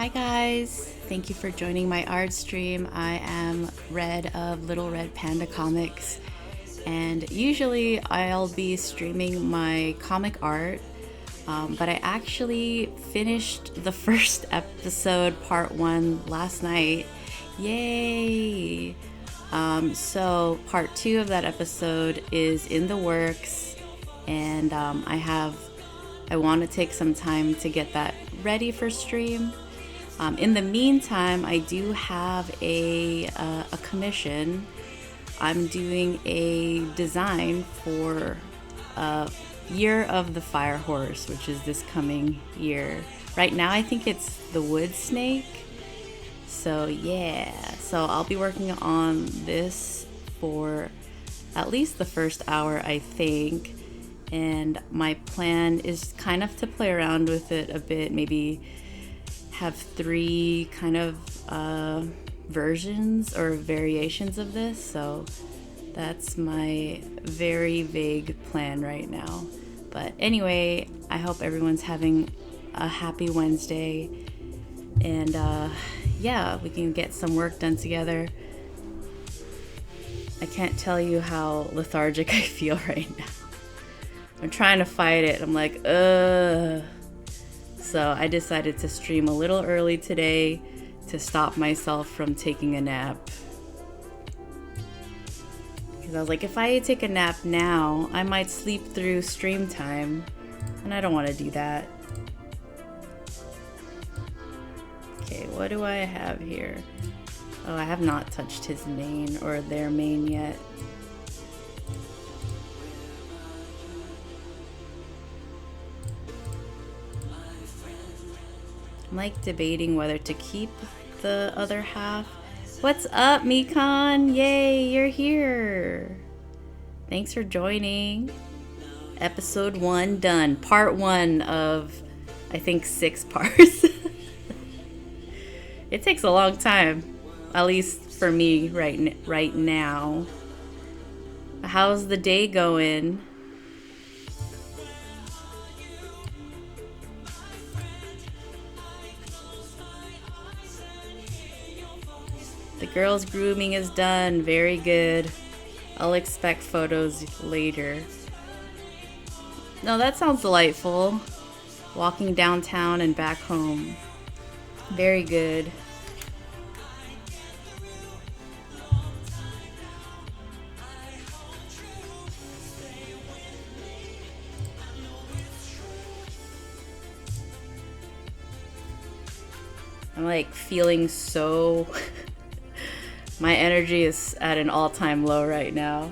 Hi guys, thank you for joining my art stream. I am Red of Little Red Panda Comics, and usually I'll be streaming my comic art, but I actually finished the first episode, part 1, last night. Yay! So part 2 of that episode is in the works, and I want to take some time to get that ready for stream. In the meantime, I do have a commission. I'm doing a design for Year of the Fire Horse, which is this coming year. Right now, I think it's the wood snake. So yeah, so I'll be working on this for at least the first hour, I think. And my plan is kind of to play around with it a bit, maybe have 3 kind of versions or variations of this. So that's my very vague plan right now. But anyway, I hope everyone's having a happy Wednesday, and yeah, we can get some work done together. I can't tell you how lethargic I feel right now. I'm trying to fight it. I'm like, ugh. So I decided to stream a little early today to stop myself from taking a nap. Because I was like, if I take a nap now, I might sleep through stream time, and I don't want to do that. Okay, what do I have here? Oh, I have not touched his mane or their mane yet. I'm like debating whether to keep the other half. What's up, Mikon? Yay, you're here. Thanks for joining. Episode 1 done. Part 1 of, I think, 6 parts. It takes a long time, at least for me right now. How's the day going? The girls' grooming is done. Very good. I'll expect photos later. No, that sounds delightful. Walking downtown and back home. Very good. I'm like feeling so... My energy is at an all-time low right now.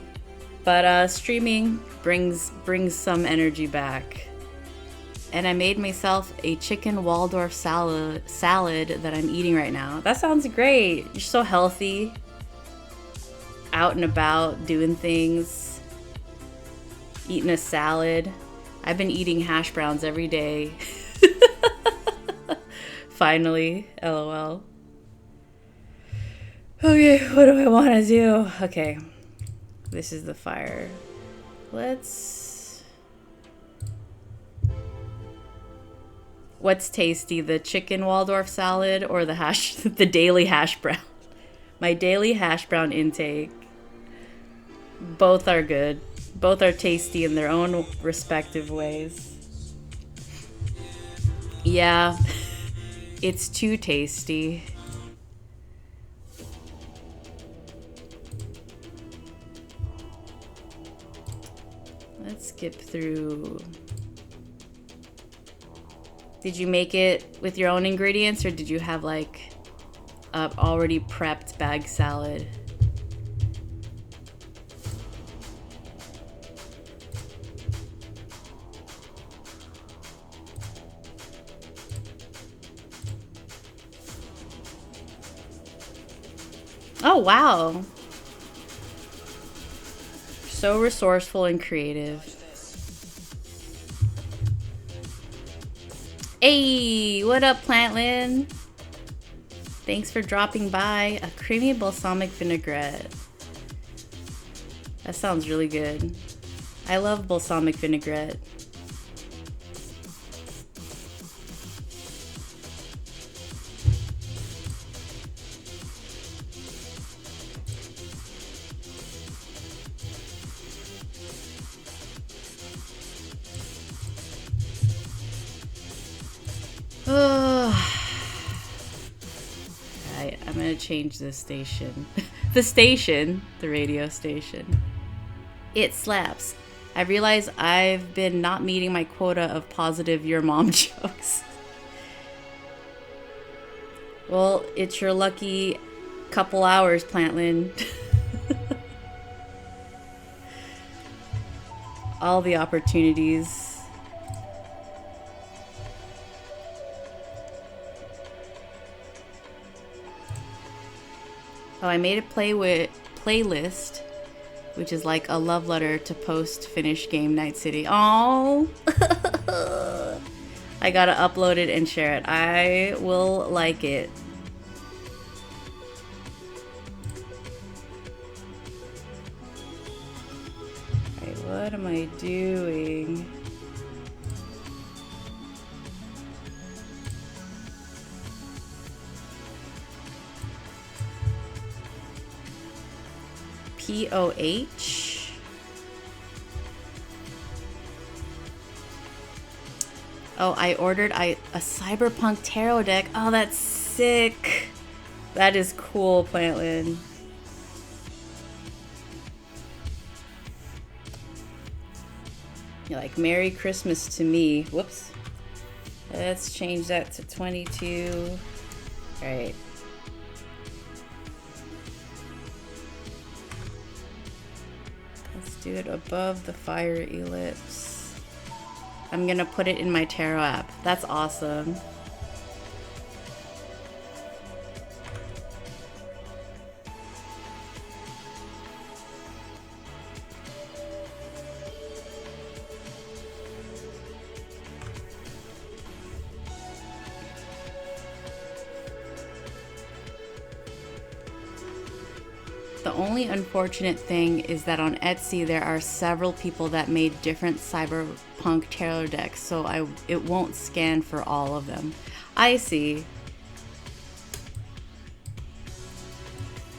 But streaming brings some energy back. And I made myself a chicken Waldorf salad that I'm eating right now. That sounds great. You're so healthy. Out and about, doing things. Eating a salad. I've been eating hash browns every day. Finally, LOL. Okay, what do I want to do? Okay, this is the fire. What's tasty, the chicken Waldorf salad or the daily hash brown? My daily hash brown intake. Both are good. Both are tasty in their own respective ways. Yeah, it's too tasty. Let's skip through. Did you make it with your own ingredients, or did you have like a already prepped bag salad? Oh, wow. So resourceful and creative. Hey, what up, Plantlin? Thanks for dropping by. A creamy balsamic vinaigrette. That sounds really good. I love balsamic vinaigrette. gonna change this station. The radio station. It slaps. I realize I've been not meeting my quota of positive your mom jokes. Well, it's your lucky couple hours, Plantlin. All the opportunities. Oh, I made a playlist, which is like a love letter to post finish game Night City. Oh, I gotta upload it and share it. I will like it. Alright, what am I doing? POH. Oh, I ordered a Cyberpunk tarot deck. Oh, that's sick. That is cool, Plantlin. You're like, Merry Christmas to me. Whoops. Let's change that to 22. All right. Let's do it above the fire ellipse. I'm gonna put it in my tarot app. That's awesome. The only unfortunate thing is that on Etsy there are several people that made different cyberpunk tarot decks, so it won't scan for all of them. I see.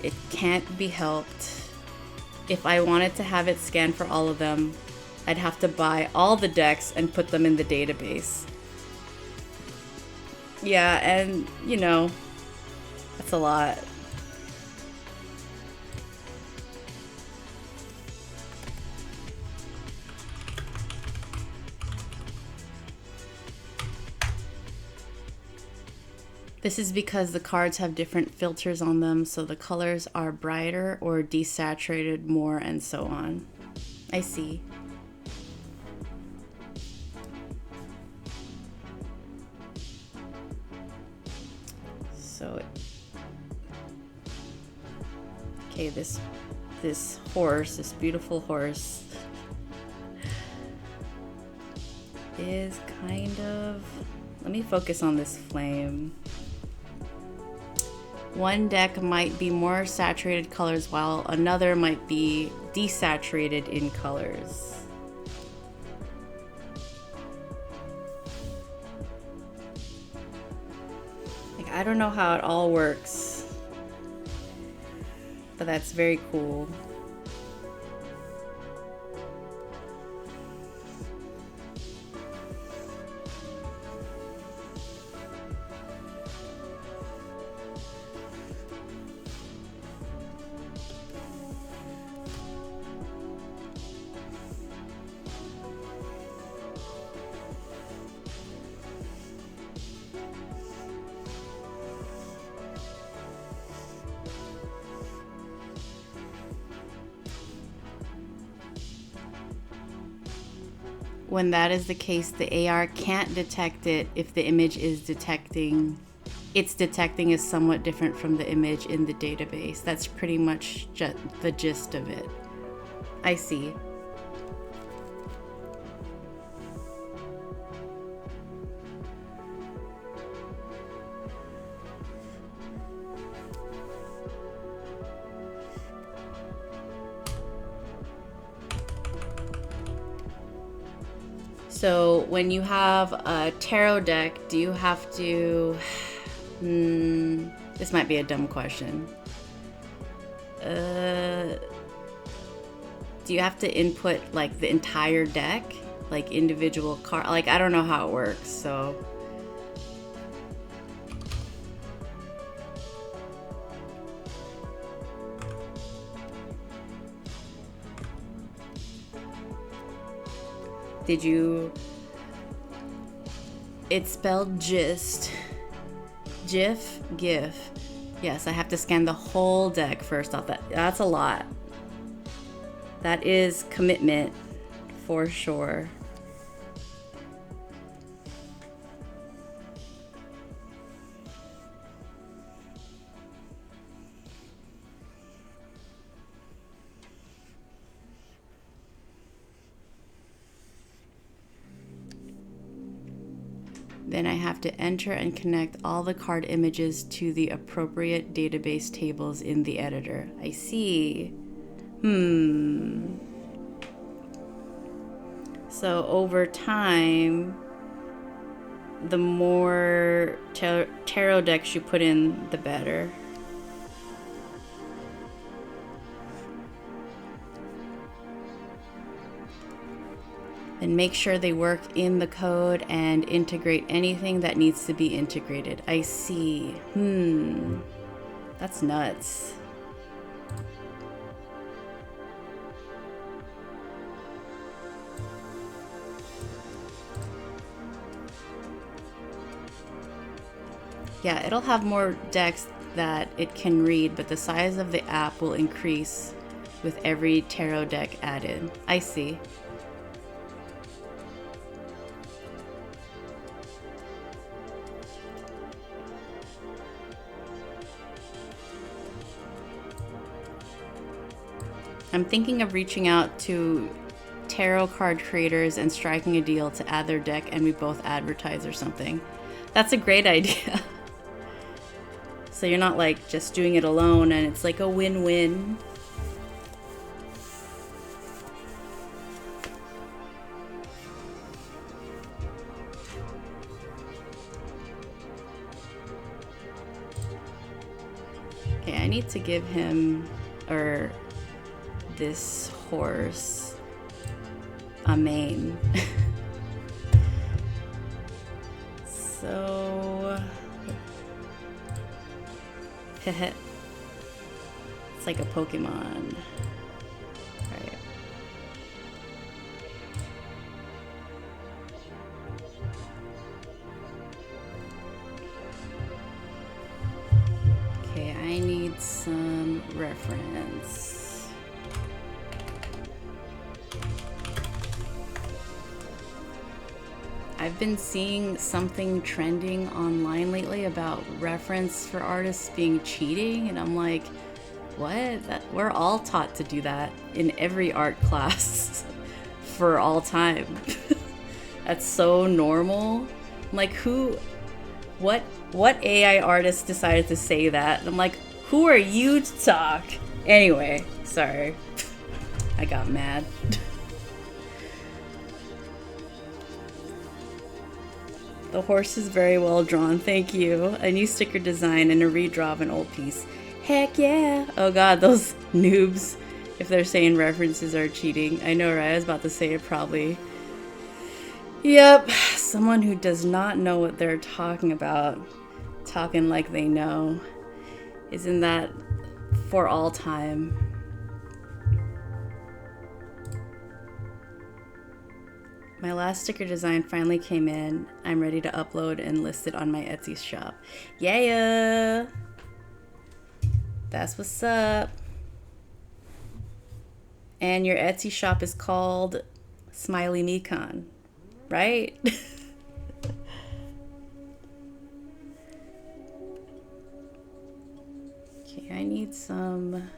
It can't be helped. If I wanted to have it scan for all of them, I'd have to buy all the decks and put them in the database. Yeah, and you know, that's a lot. This is because the cards have different filters on them, so the colors are brighter or desaturated more and so on. I see. So, okay, this horse, this beautiful horse, is kind of, let me focus on this flame. One deck might be more saturated colors while another might be desaturated in colors. Like, I don't know how it all works, but that's very cool. When that is the case, the AR can't detect it if the image is detecting is somewhat different from the image in the database. That's pretty much just the gist of it. I see. So when you have a tarot deck, do you have to, this might be a dumb question. Do you have to input like the entire deck? Like individual card? Like, I don't know how it works, so. Did you... It's spelled gist. GIF, GIF. Yes, I have to scan the whole deck first off. That's a lot. That is commitment for sure. Then I have to enter and connect all the card images to the appropriate database tables in the editor. I see. So over time, the more tarot decks you put in, the better. And make sure they work in the code and integrate anything that needs to be integrated. I see. That's nuts. Yeah, it'll have more decks that it can read, but the size of the app will increase with every tarot deck added. I see. I'm thinking of reaching out to tarot card creators and striking a deal to add their deck and we both advertise or something. That's a great idea. So you're not like just doing it alone and it's like a win-win. Okay, I need to give him, or this horse, a mane. So it's like a Pokemon. Right. Okay, I need some reference. I've been seeing something trending online lately about reference for artists being cheating, and I'm like, what? We're all taught to do that in every art class for all time. That's so normal. I'm like, what AI artist decided to say that? And I'm like, who are you to talk? Anyway, sorry. I got mad. The horse is very well drawn, thank you. A new sticker design and a redraw of an old piece. Heck yeah! Oh god, those noobs, if they're saying references are cheating. I know, right? I was about to say it probably. Yep, someone who does not know what they're talking about, talking like they know. Isn't that for all time? My last sticker design finally came in. I'm ready to upload and list it on my Etsy shop. Yeah! That's what's up. And your Etsy shop is called Smiley Mekon, right? Okay, I need some...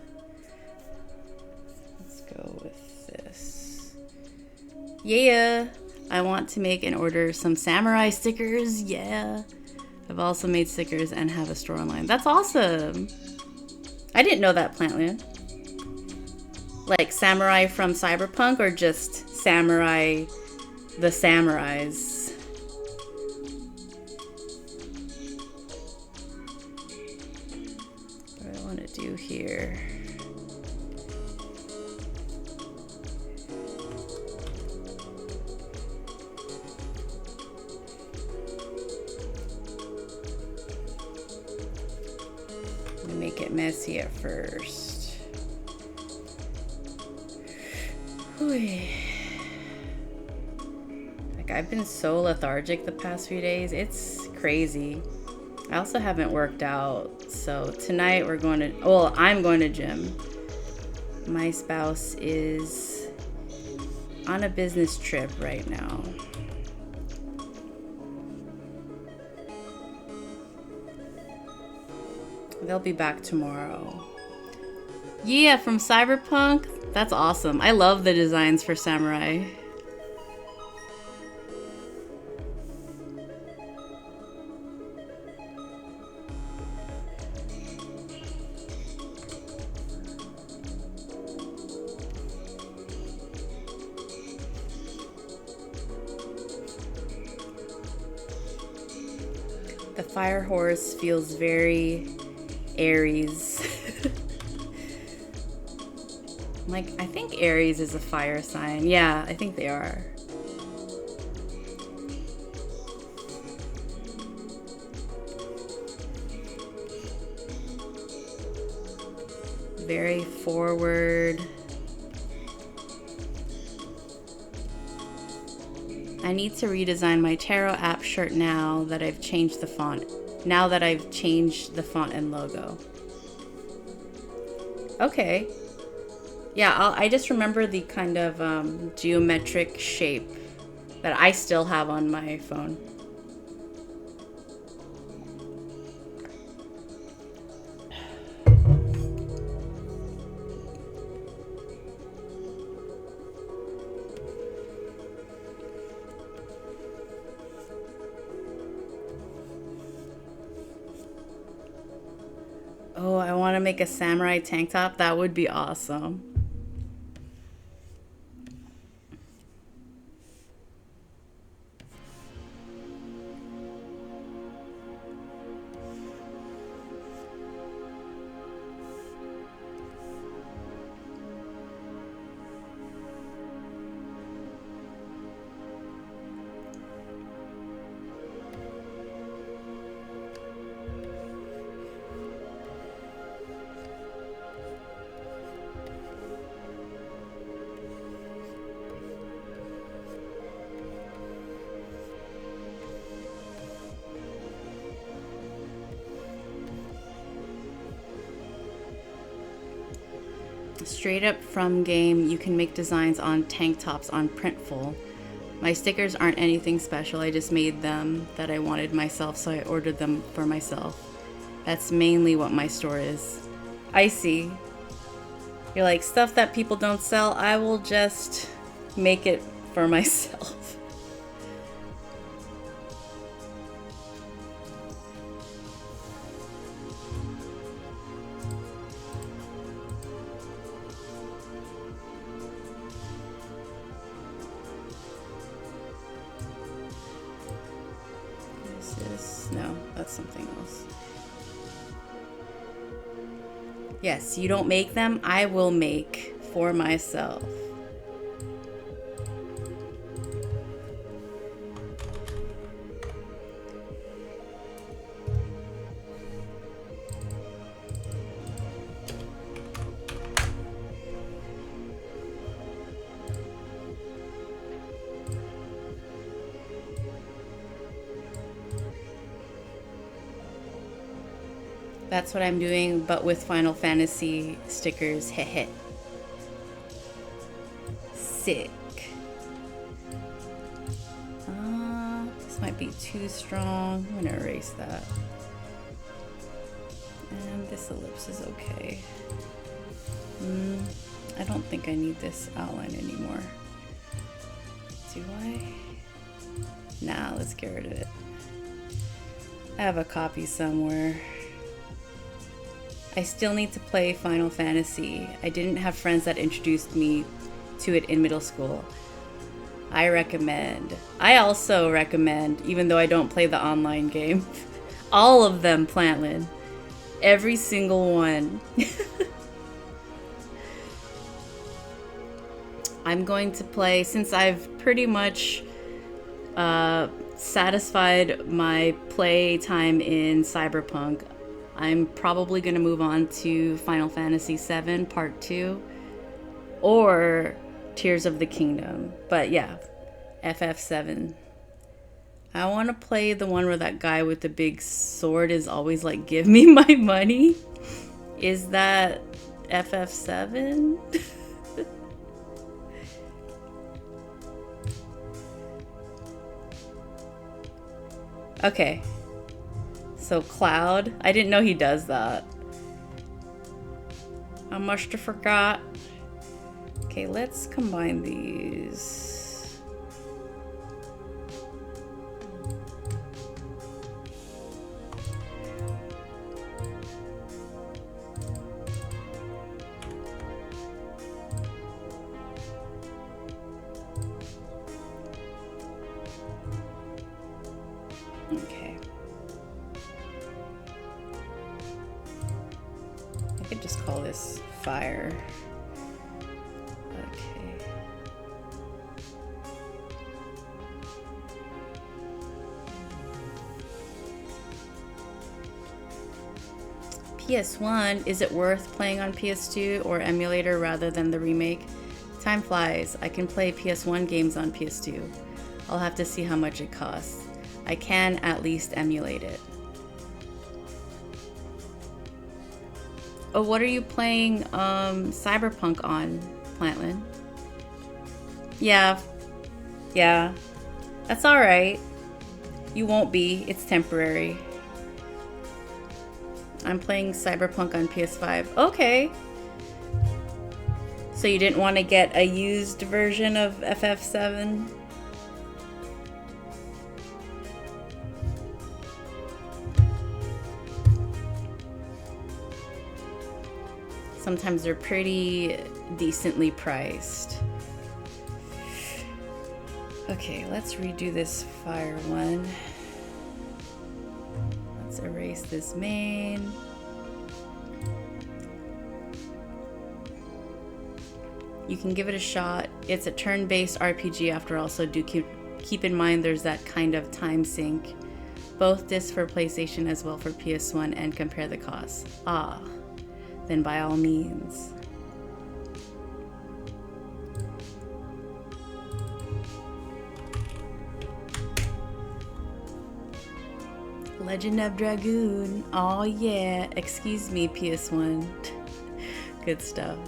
Let's go with this. Yeah, I want to make and order some samurai stickers. Yeah, I've also made stickers and have a store online. That's awesome. I didn't know that, Plantland. Like samurai from Cyberpunk or just samurai, the samurais? What do I want to do here? Make it messy at first. Ooh. I've been so lethargic the past few days. It's crazy. I also haven't worked out. So tonight we're going to, well, I'm going to gym. My spouse is on a business trip right now. They'll be back tomorrow. Yeah, from Cyberpunk. That's awesome. I love the designs for Samurai. The fire horse feels very Aries. Like, I think Aries is a fire sign. Yeah, I think they are. Very forward. I need to redesign my tarot app shirt now that I've changed the font. Now that I've changed the font and logo. Okay. Yeah, I just remember the kind of geometric shape that I still have on my phone. Oh, I want to make a samurai tank top. That would be awesome. Straight up from game, you can make designs on tank tops on Printful. My stickers aren't anything special, I just made them that I wanted myself, so I ordered them for myself. That's mainly what my store is. I see. You're like, stuff that people don't sell, I will just make it for myself. No, that's something else. Yes, you don't make them, I will make for myself. That's what I'm doing, but with Final Fantasy stickers. Heh. Sick. This might be too strong. I'm gonna erase that. And this ellipse is okay. I don't think I need this outline anymore. Do I? Nah, let's get rid of it. I have a copy somewhere. I still need to play Final Fantasy. I didn't have friends that introduced me to it in middle school. I recommend. I also recommend, even though I don't play the online game, all of them, Plantlin. Every single one. I'm going to play, since I've pretty much satisfied my play time in Cyberpunk, I'm probably going to move on to Final Fantasy VII Part 2 or Tears of the Kingdom. But yeah, FF7. I want to play the one where that guy with the big sword is always like, give me my money. Is that FF7? Okay. So Cloud, I didn't know he does that. I must have forgot. Okay, let's combine these. Okay. I could just call this fire. Okay. PS1, is it worth playing on PS2 or emulator rather than the remake? Time flies. I can play PS1 games on PS2. I'll have to see how much it costs. I can at least emulate it. Oh, what are you playing Cyberpunk on, Plantlin? Yeah. Yeah. That's alright. You won't be. It's temporary. I'm playing Cyberpunk on PS5. Okay. So you didn't want to get a used version of FF7? Sometimes they're pretty decently priced. Okay, let's redo this fire one. Let's erase this main. You can give it a shot. It's a turn-based RPG after all, so do keep in mind there's that kind of time sink. Both discs for PlayStation as well for PS1, and compare the costs. Ah. Then by all means. Legend of Dragoon. Oh yeah. Excuse me, PS1. Good stuff.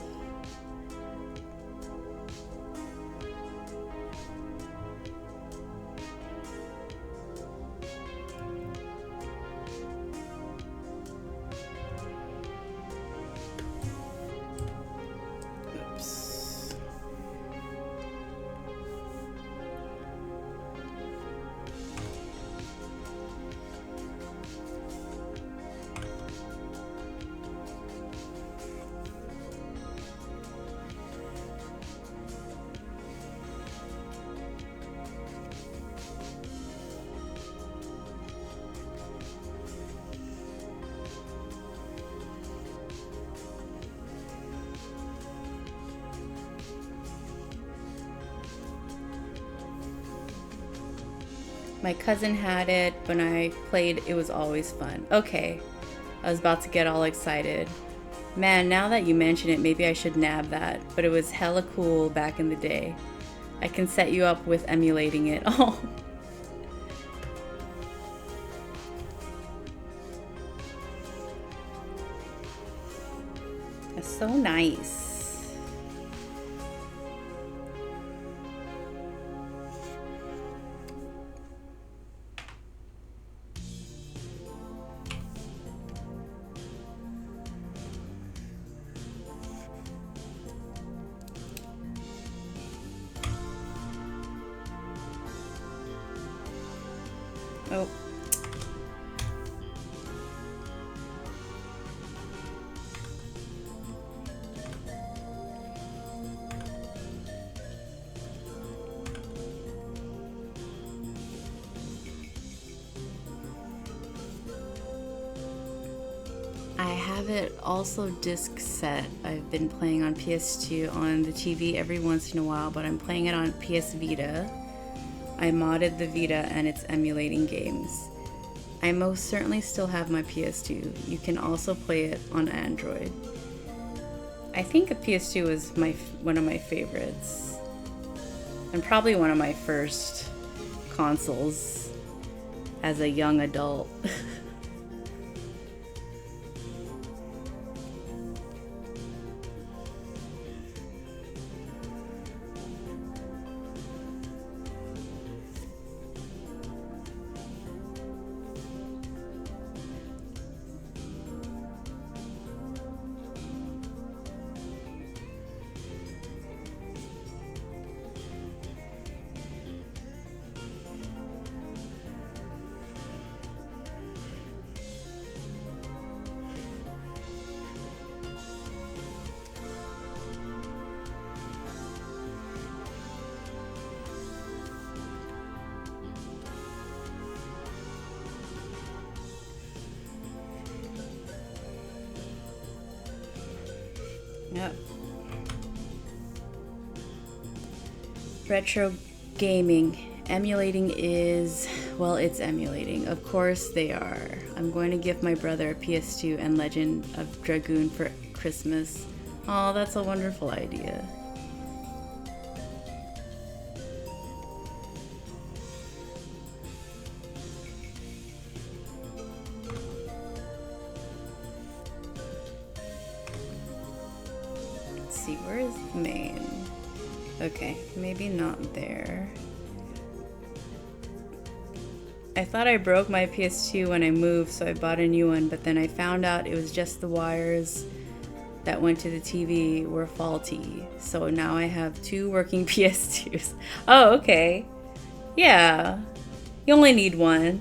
My cousin had it. When I played, it was always fun. Okay, I was about to get all excited. Man, now that you mention it, maybe I should nab that. But it was hella cool back in the day. I can set you up with emulating it. Oh. That's so nice. Oh. I have it also disc set. I've been playing on PS2 on the TV every once in a while, but I'm playing it on PS Vita. I modded the Vita and it's emulating games. I most certainly still have my PS2. You can also play it on Android. I think a PS2 was one of my favorites. And probably one of my first consoles. as a young adult. Yep. Retro gaming. Emulating is, well, it's emulating. Of course they are. I'm going to give my brother a PS2 and Legend of Dragoon for Christmas. Oh, that's a wonderful idea. Let's see, where is main? Okay, maybe not there. I thought I broke my PS2 when I moved, so I bought a new one, but then I found out it was just the wires that went to the TV were faulty. So now I have 2 working PS2s. Oh, okay. Yeah. You only need one.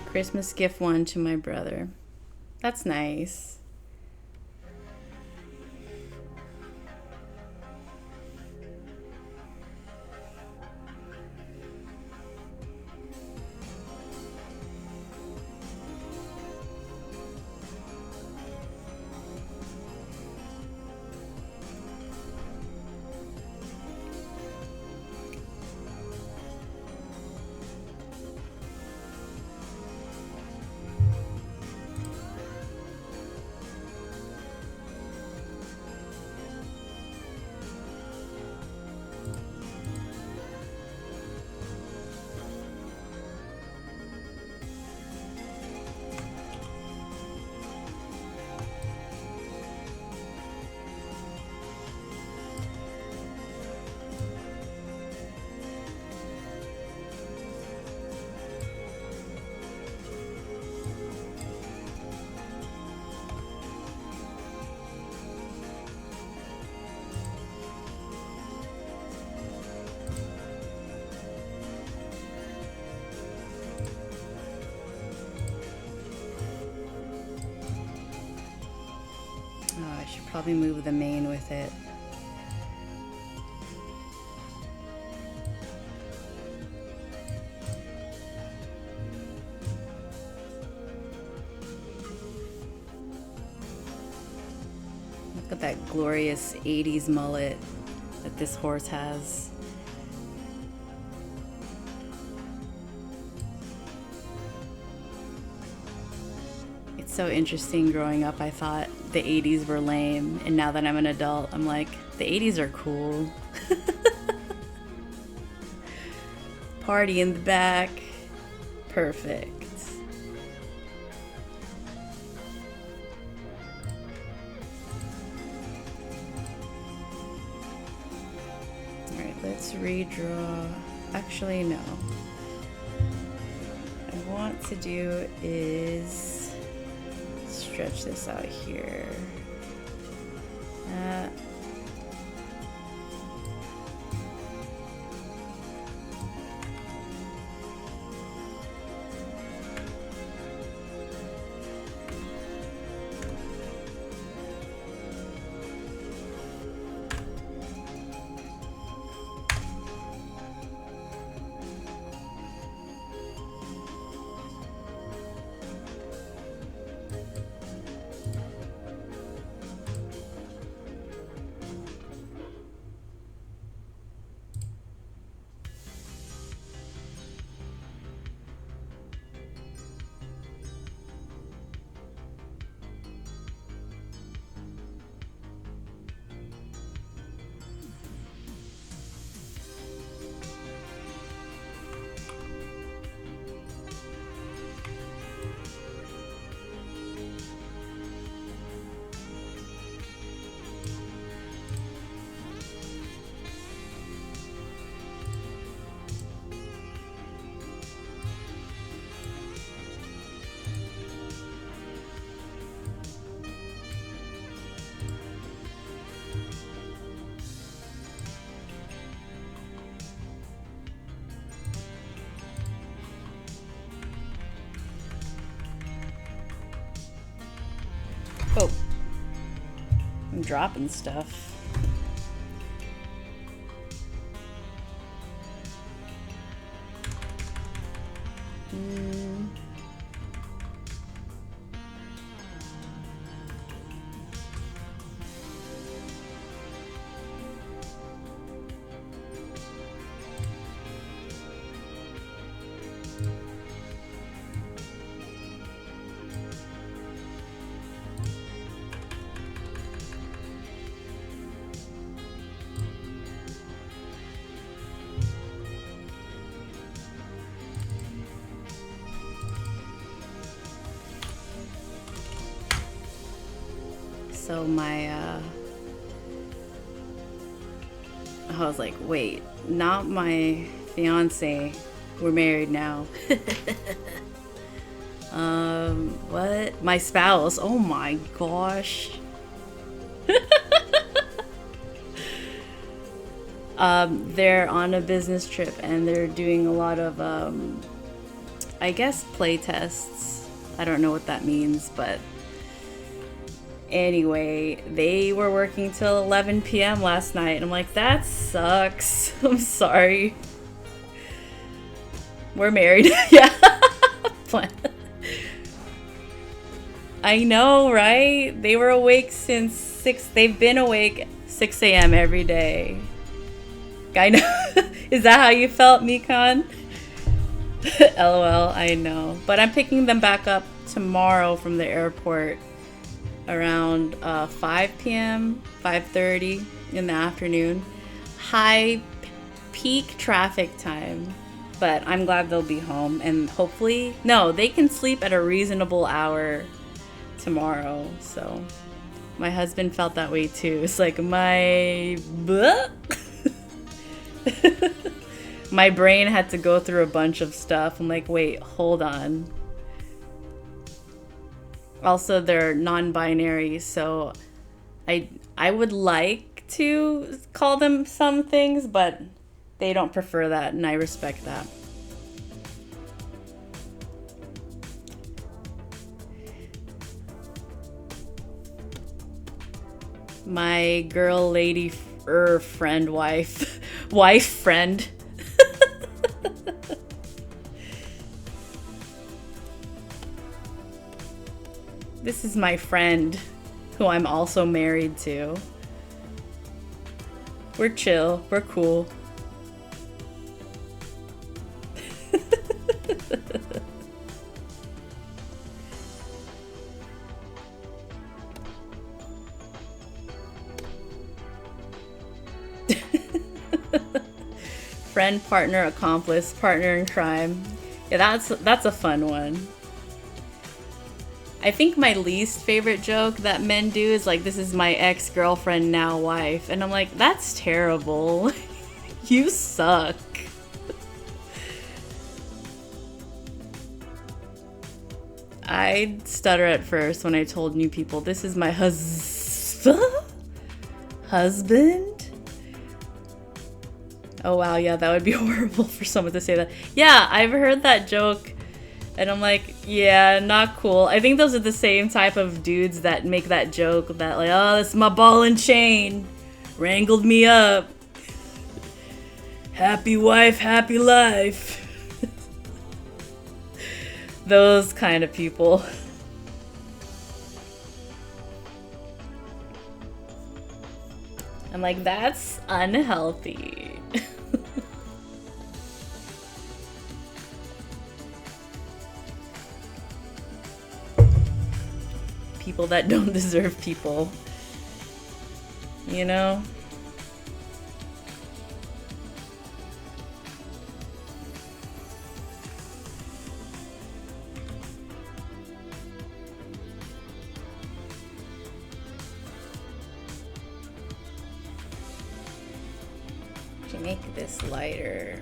Christmas gift one to my brother. That's nice. Oh, I should probably move the main with it. Look at that glorious 80s mullet that this horse has. It's so interesting. Growing up, I thought the 80s were lame, and now that I'm an adult, I'm like, the 80s are cool. Party in the back. Perfect. Alright, let's redraw. Actually, no. What I want to do is stretch this out here. I'm dropping stuff. So I was like, wait, not my fiance. We're married now. What? My spouse. Oh my gosh. They're on a business trip and they're doing a lot of, I guess, play tests. I don't know what that means, but anyway, they were working till 11 p.m. last night, and I'm like, that sucks. I'm sorry. We're married. Yeah. I know, right? They were awake since 6. They've been awake 6 a.m. every day. I know. Is that how you felt, Mikan? LOL, I know. But I'm picking them back up tomorrow from the airport around 5 p.m., 5:30 in the afternoon. High peak traffic time. But I'm glad they'll be home, and hopefully, no, they can sleep at a reasonable hour tomorrow. So my husband felt that way too. It's like my my brain had to go through a bunch of stuff. I'm like, wait, hold on. Also, they're non-binary, so I would like to call them some things, but they don't prefer that, and I respect that. My girl, lady, friend, wife, friend. This is my friend, who I'm also married to. We're chill, we're cool. Friend, partner, accomplice, partner in crime. Yeah, that's a fun one. I think my least favorite joke that men do is like, this is my ex-girlfriend, now wife. And I'm like, that's terrible. You suck. I stutter at first when I told new people, this is my husband? Oh wow, yeah, that would be horrible for someone to say that. Yeah, I've heard that joke, and I'm like, yeah, not cool. I think those are the same type of dudes that make that joke that like, oh, that's my ball and chain. Wrangled me up. Happy wife, happy life. Those kind of people. I'm like, that's unhealthy. People that don't deserve people. You know? To make this lighter.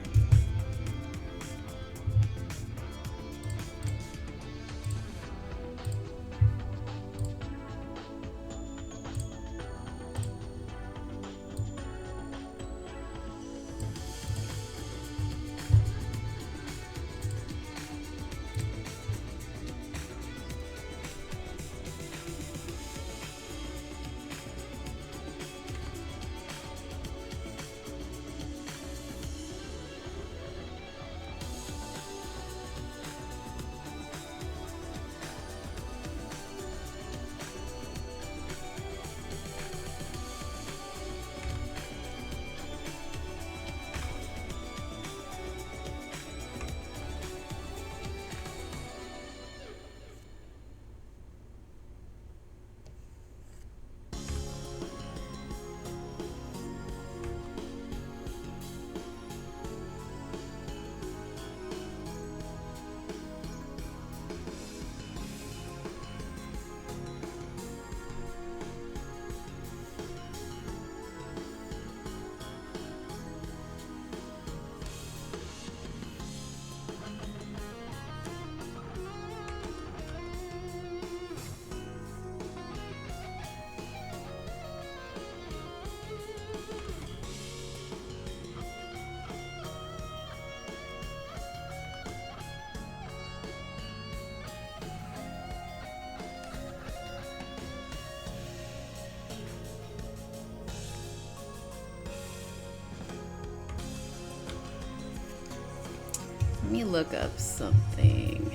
me look up something.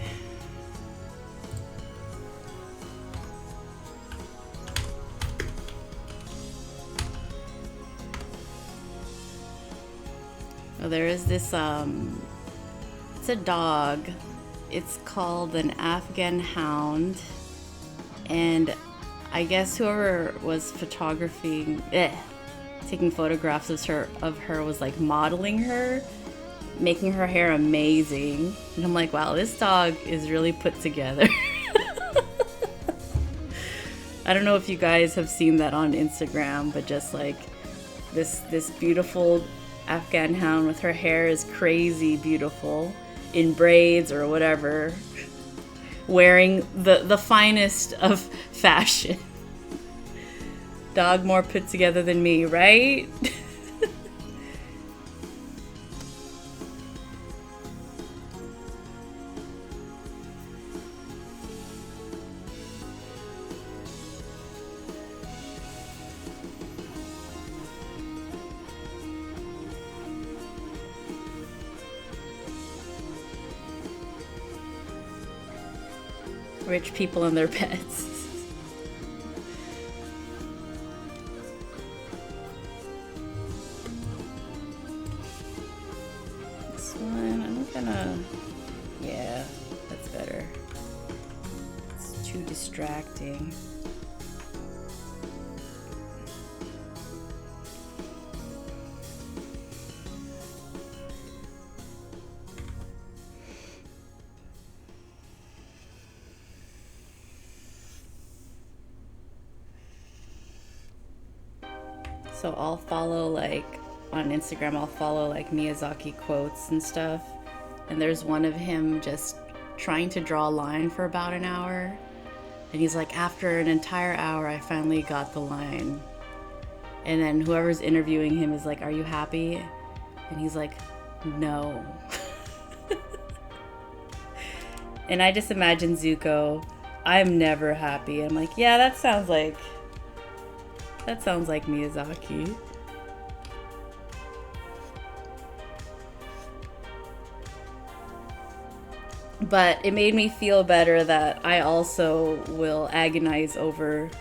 Oh, there is this, it's a dog. It's called an Afghan hound. And I guess whoever was taking photographs of her was like modeling her, making her hair amazing. And I'm like, wow, this dog is really put together. I don't know if you guys have seen that on Instagram, but just like this beautiful Afghan hound with her hair is crazy beautiful in braids or whatever, wearing the finest of fashion. Dog more put together than me, right? Rich people and their pets. This one, I'm gonna... Yeah, that's better. It's too distracting. So I'll follow, like, on Instagram, I'll follow like Miyazaki quotes and stuff. And there's one of him just trying to draw a line for about an hour. And he's like, after an entire hour, I finally got the line. And then whoever's interviewing him is like, are you happy? And he's like, no. And I just imagine Zuko, I'm never happy. I'm like, yeah, that sounds like Miyazaki. But it made me feel better that I also will agonize over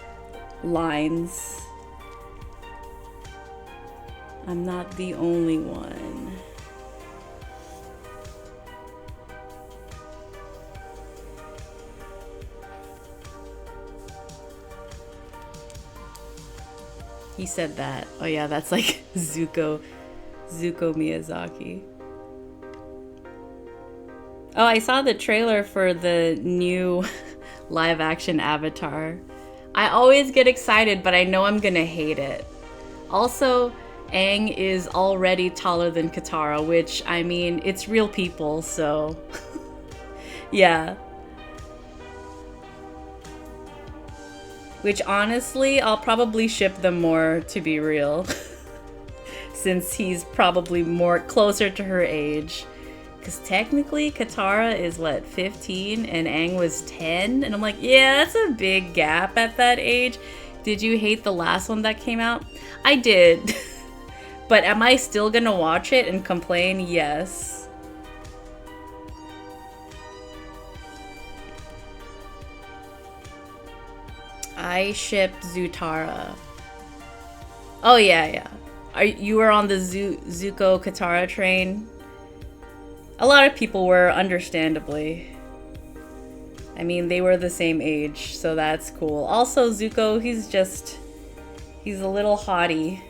lines. I'm not the only one. He said that. Oh yeah, that's like Zuko Miyazaki. Oh, I saw the trailer for the new live action Avatar. I always get excited, but I know I'm gonna hate it. Also, Aang is already taller than Katara, which, I mean, it's real people, so yeah. Which honestly, I'll probably ship them more, to be real. Since he's probably more closer to her age. Because technically, Katara is what, 15 and Aang was 10? And I'm like, yeah, that's a big gap at that age. Did you hate the last one that came out? I did. But am I still gonna watch it and complain? Yes. I shipped Zutara. Oh yeah. You were on the Zuko Katara train? A lot of people were, understandably. I mean, they were the same age, so that's cool. Also, Zuko, he's a little haughty.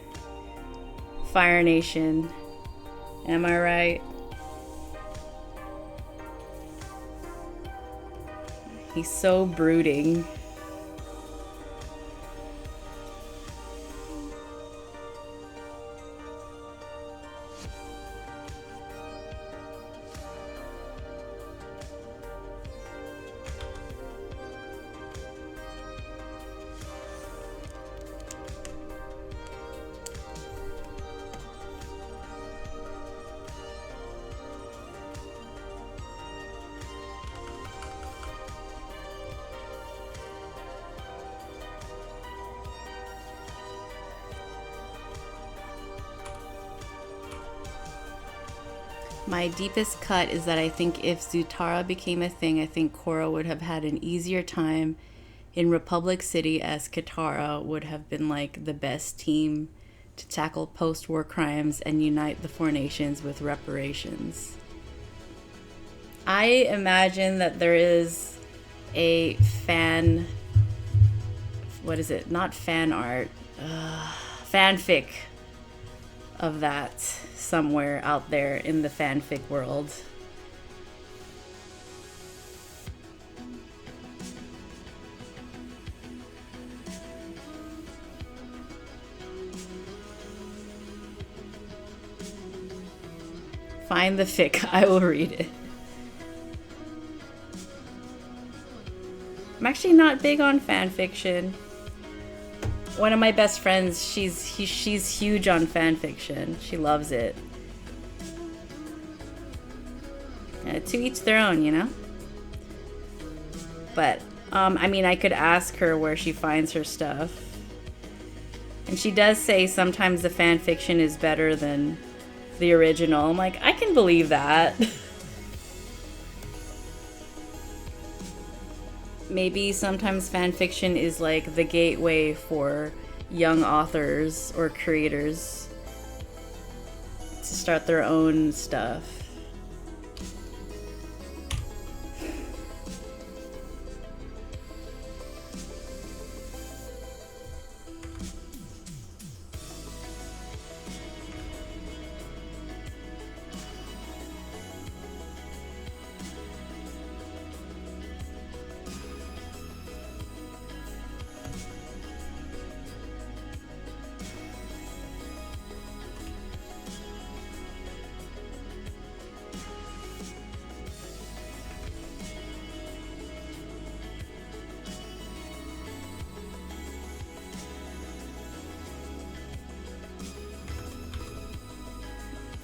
Fire Nation. Am I right? He's so brooding. My deepest cut is that I think if Zutara became a thing, I think Korra would have had an easier time in Republic City, as Katara would have been like the best team to tackle post-war crimes and unite the four nations with reparations. I imagine that there is a what is it? Not fan art, fanfic of that somewhere out there in the fanfic world. Find the fic, I will read it. I'm actually not big on fan fiction. One of my best friends, she's huge on fan fiction. She loves it. To each their own, you know? But, I mean, I could ask her where she finds her stuff. And she does say sometimes the fan fiction is better than the original. I'm like, I can believe that. Maybe sometimes fan fiction is like the gateway for young authors or creators to start their own stuff.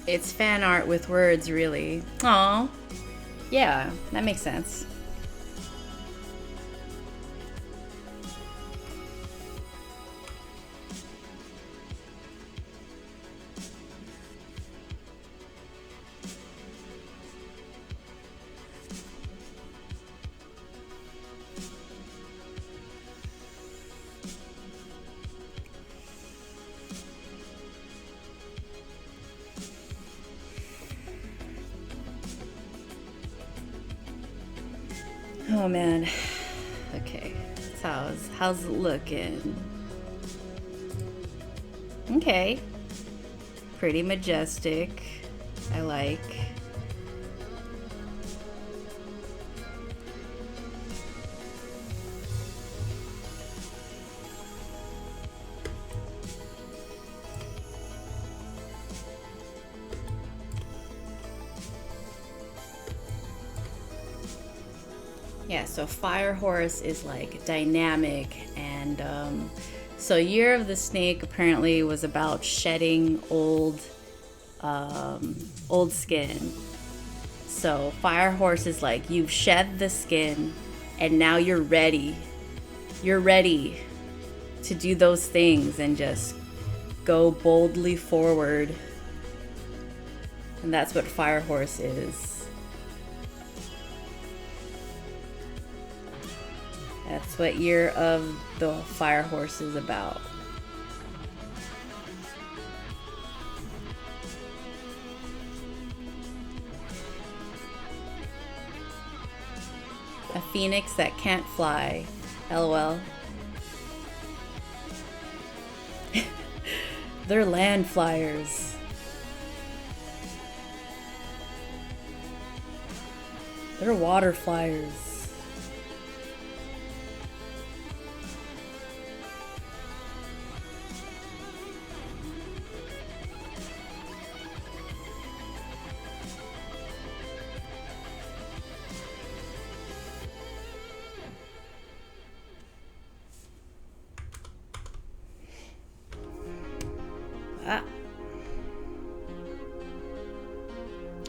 It's fan art with words, really. Aw. Yeah, that makes sense. Oh man. Okay. So how's it looking? Okay. Pretty majestic. I like. Yeah, so Fire Horse is like dynamic, and so Year of the Snake apparently was about shedding old skin. So Fire Horse is like, you've shed the skin and now you're ready. You're ready to do those things and just go boldly forward. And that's what Fire Horse is. That's what Year of the Fire Horse is about. A phoenix that can't fly. LOL. They're land flyers. They're water flyers.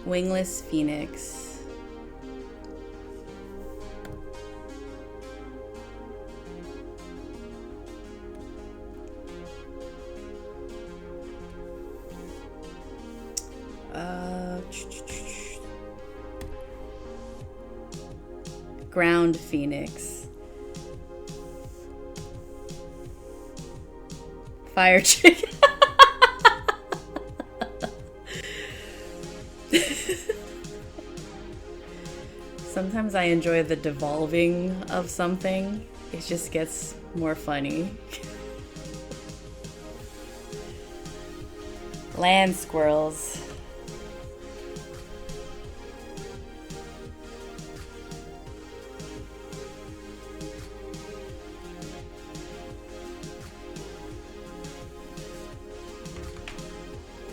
Wingless Phoenix. Ground phoenix. Fire chicken. Sometimes I enjoy the devolving of something. It just gets more funny. Land squirrels.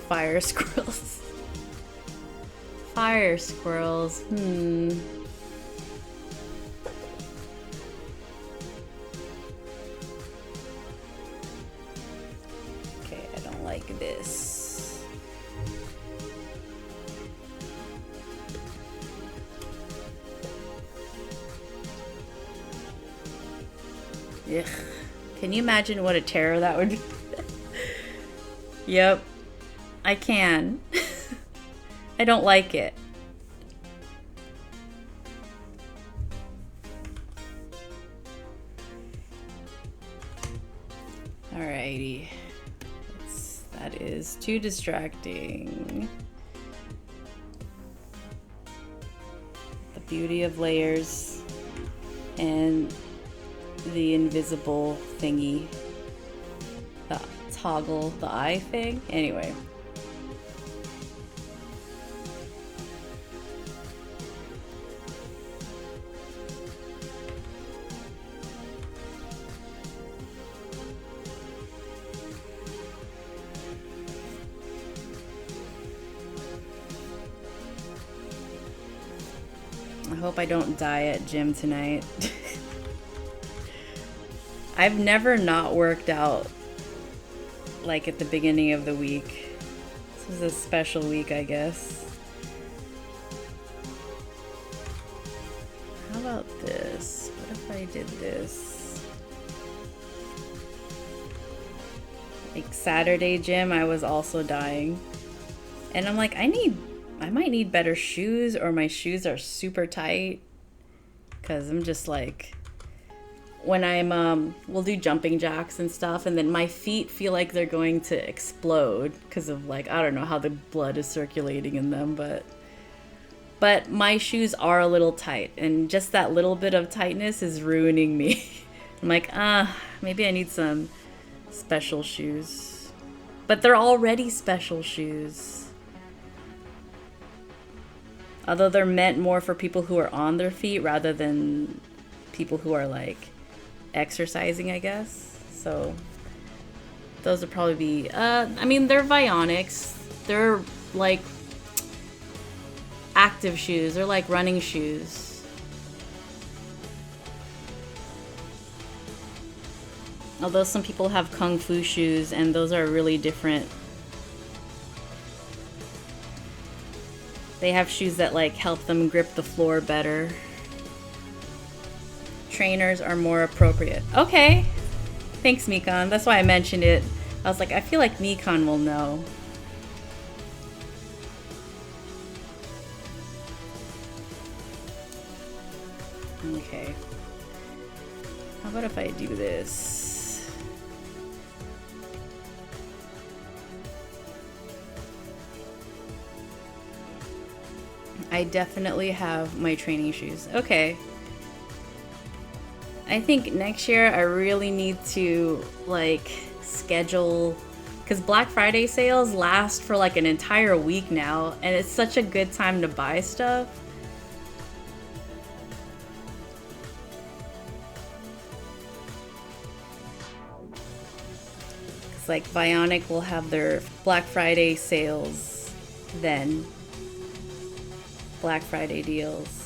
Fire squirrels. Fire squirrels. Okay, I don't like this. Ugh. Can you imagine what a terror that would be? Yep. I can. I don't like it. Alrighty. That is too distracting. The beauty of layers and the invisible thingy. The toggle, the eye thing. Anyway. I hope I don't die at gym tonight. I've never not worked out like at the beginning of the week. This is a special week, I guess. How about this? What if I did this? Like Saturday gym, I was also dying. And I'm like, I might need better shoes, or my shoes are super tight. Cause I'm just like, when I'm, we'll do jumping jacks and stuff, and then my feet feel like they're going to explode because of like, I don't know how the blood is circulating in them, but my shoes are a little tight, and just that little bit of tightness is ruining me. I'm like, maybe I need some special shoes. But they're already special shoes. Although they're meant more for people who are on their feet rather than people who are like exercising, I guess. So those would probably be, I mean, they're Vionics. They're like active shoes. They're like running shoes. Although some people have Kung Fu shoes, and those are really different. They have shoes that like help them grip the floor better. Trainers are more appropriate. Okay. Thanks, Mikon. That's why I mentioned it. I was like, I feel like Mikon will know. Okay. How about if I do this? I definitely have my training shoes. Okay. I think next year I really need to like schedule, because Black Friday sales last for like an entire week now, and it's such a good time to buy stuff. It's like Vionic will have their Black Friday sales then. Black Friday deals.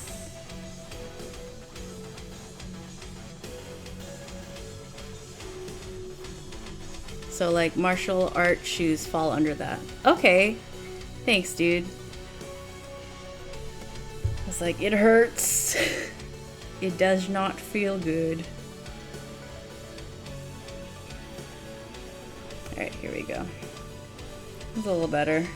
So like martial art shoes fall under that. Okay. Thanks, dude. I was like, it hurts. It does not feel good. Alright, here we go. It's a little better.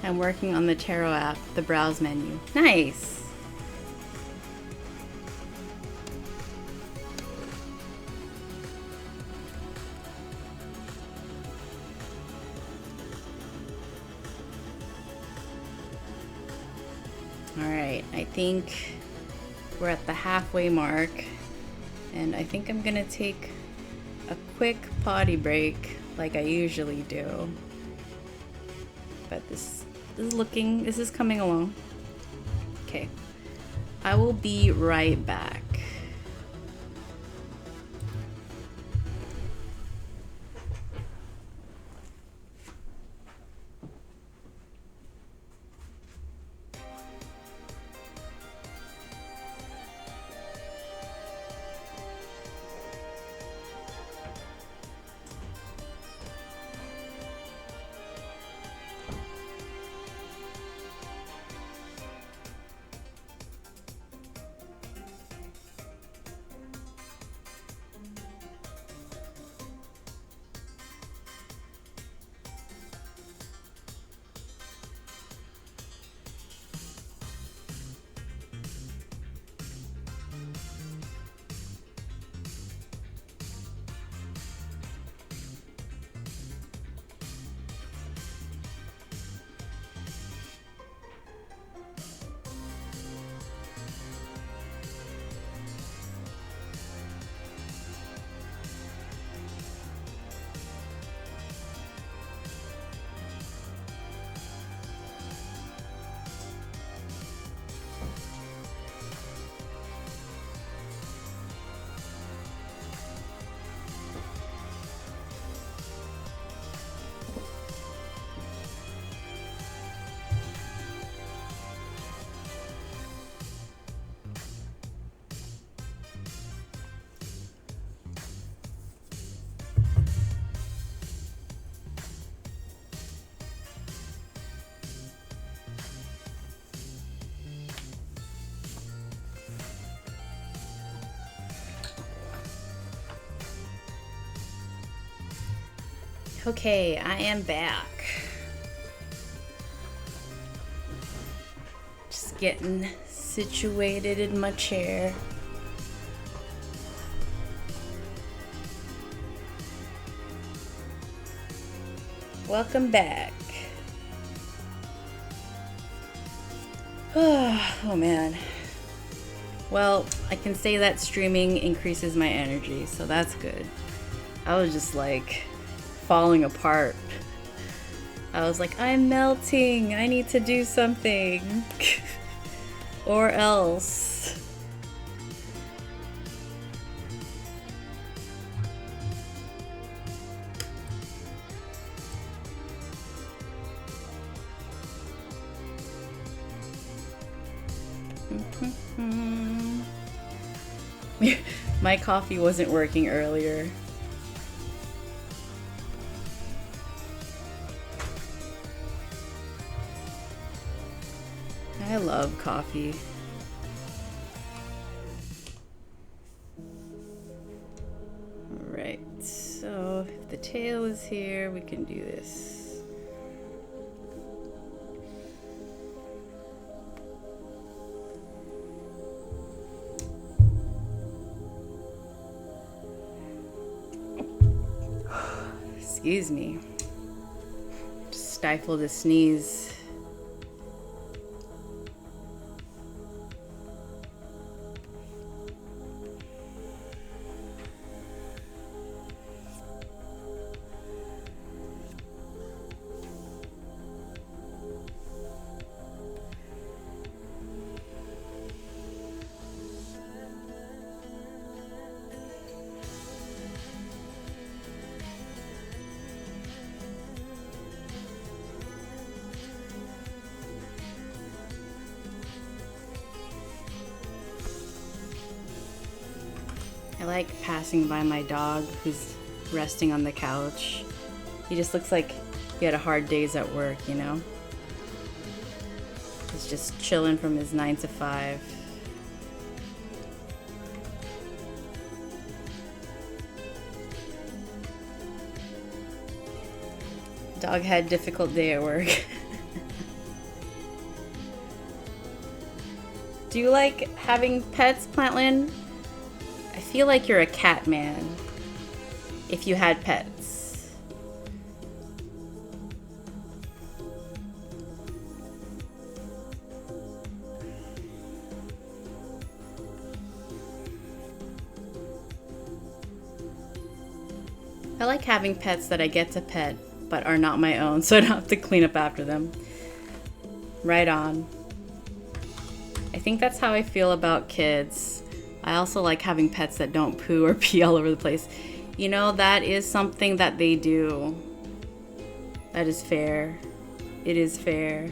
I'm working on the tarot app, the browse menu. Nice! Alright, I think we're at the halfway mark, and I think I'm gonna take a quick potty break like I usually do. But this is coming along. Okay, I will be right back. Okay, I am back. Just getting situated in my chair. Welcome back. Oh man. Well, I can say that streaming increases my energy, so that's good. I was just like falling apart. I was like, I'm melting. I need to do something. Or else. My coffee wasn't working earlier. I love coffee. Alright, so if the tail is here, we can do this. Excuse me. Just stifled a sneeze. I like passing by my dog who's resting on the couch. He just looks like he had a hard days at work, you know? He's just chilling from his 9 to 5. Dog had a difficult day at work. Do you like having pets, Plantlin? I feel like you're a cat man if you had pets. I like having pets that I get to pet but are not my own, so I don't have to clean up after them. Right on. I think that's how I feel about kids. I also like having pets that don't poo or pee all over the place. You know, that is something that they do. That is fair. It is fair.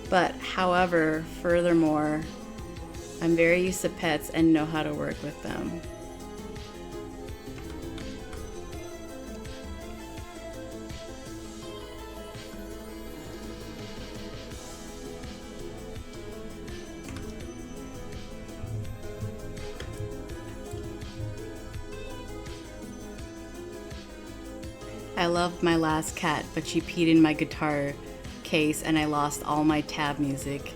But however, furthermore, I'm very used to pets and know how to work with them. I loved my last cat, but she peed in my guitar case and I lost all my tab music.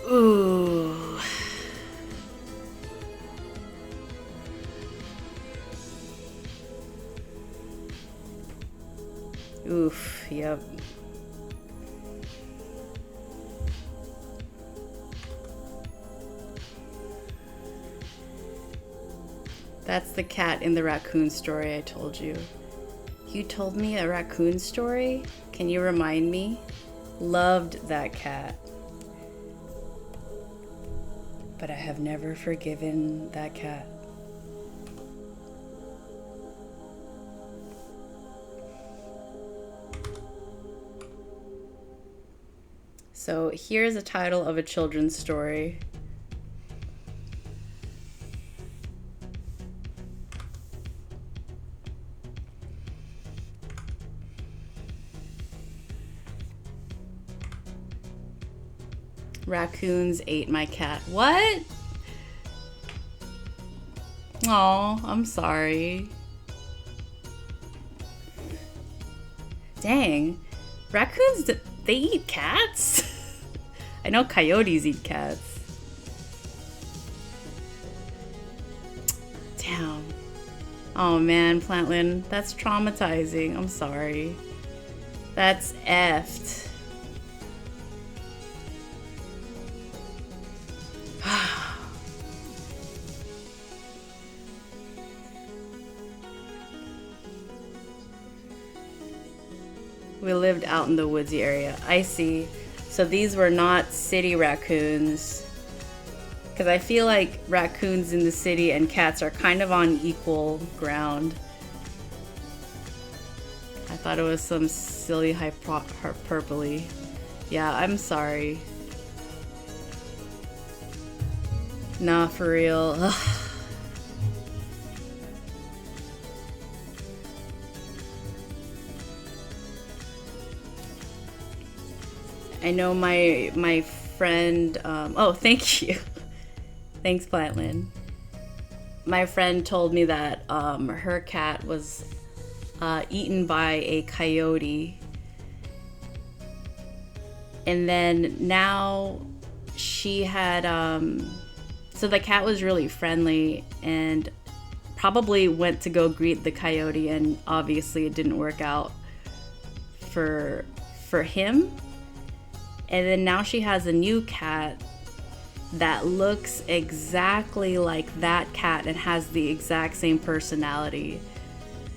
Ooh. Oof, yep. That's the cat in the raccoon story I told you. You told me a raccoon story? Can you remind me? Loved that cat. But I have never forgiven that cat. So here's a title of a children's story. Raccoons ate my cat. What? Oh, I'm sorry. Dang. Raccoons, they eat cats? I know coyotes eat cats. Damn. Oh man, Plantlin, that's traumatizing. I'm sorry. That's effed. We lived out in the woodsy area. I see. So these were not city raccoons. Because I feel like raccoons in the city and cats are kind of on equal ground. I thought it was some silly hyperbole. Yeah, I'm sorry. Nah, for real. Ugh. I know my friend, oh, thank you. Thanks, Plantlin. My friend told me that her cat was eaten by a coyote. And then now she had, so the cat was really friendly and probably went to go greet the coyote, and obviously it didn't work out for him. And then now she has a new cat that looks exactly like that cat and has the exact same personality.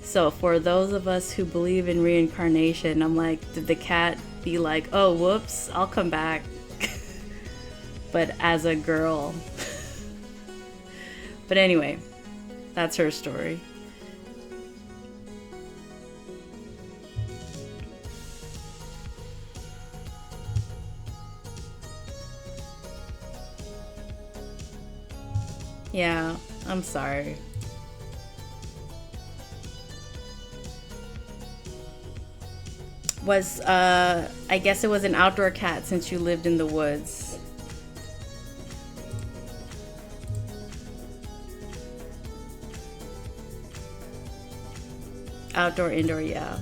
So for those of us who believe in reincarnation, I'm like, did the cat be like, oh, whoops, I'll come back, but as a girl? But anyway, that's her story. Yeah, I'm sorry. Was, I guess it was an outdoor cat since you lived in the woods. Outdoor, indoor, yeah.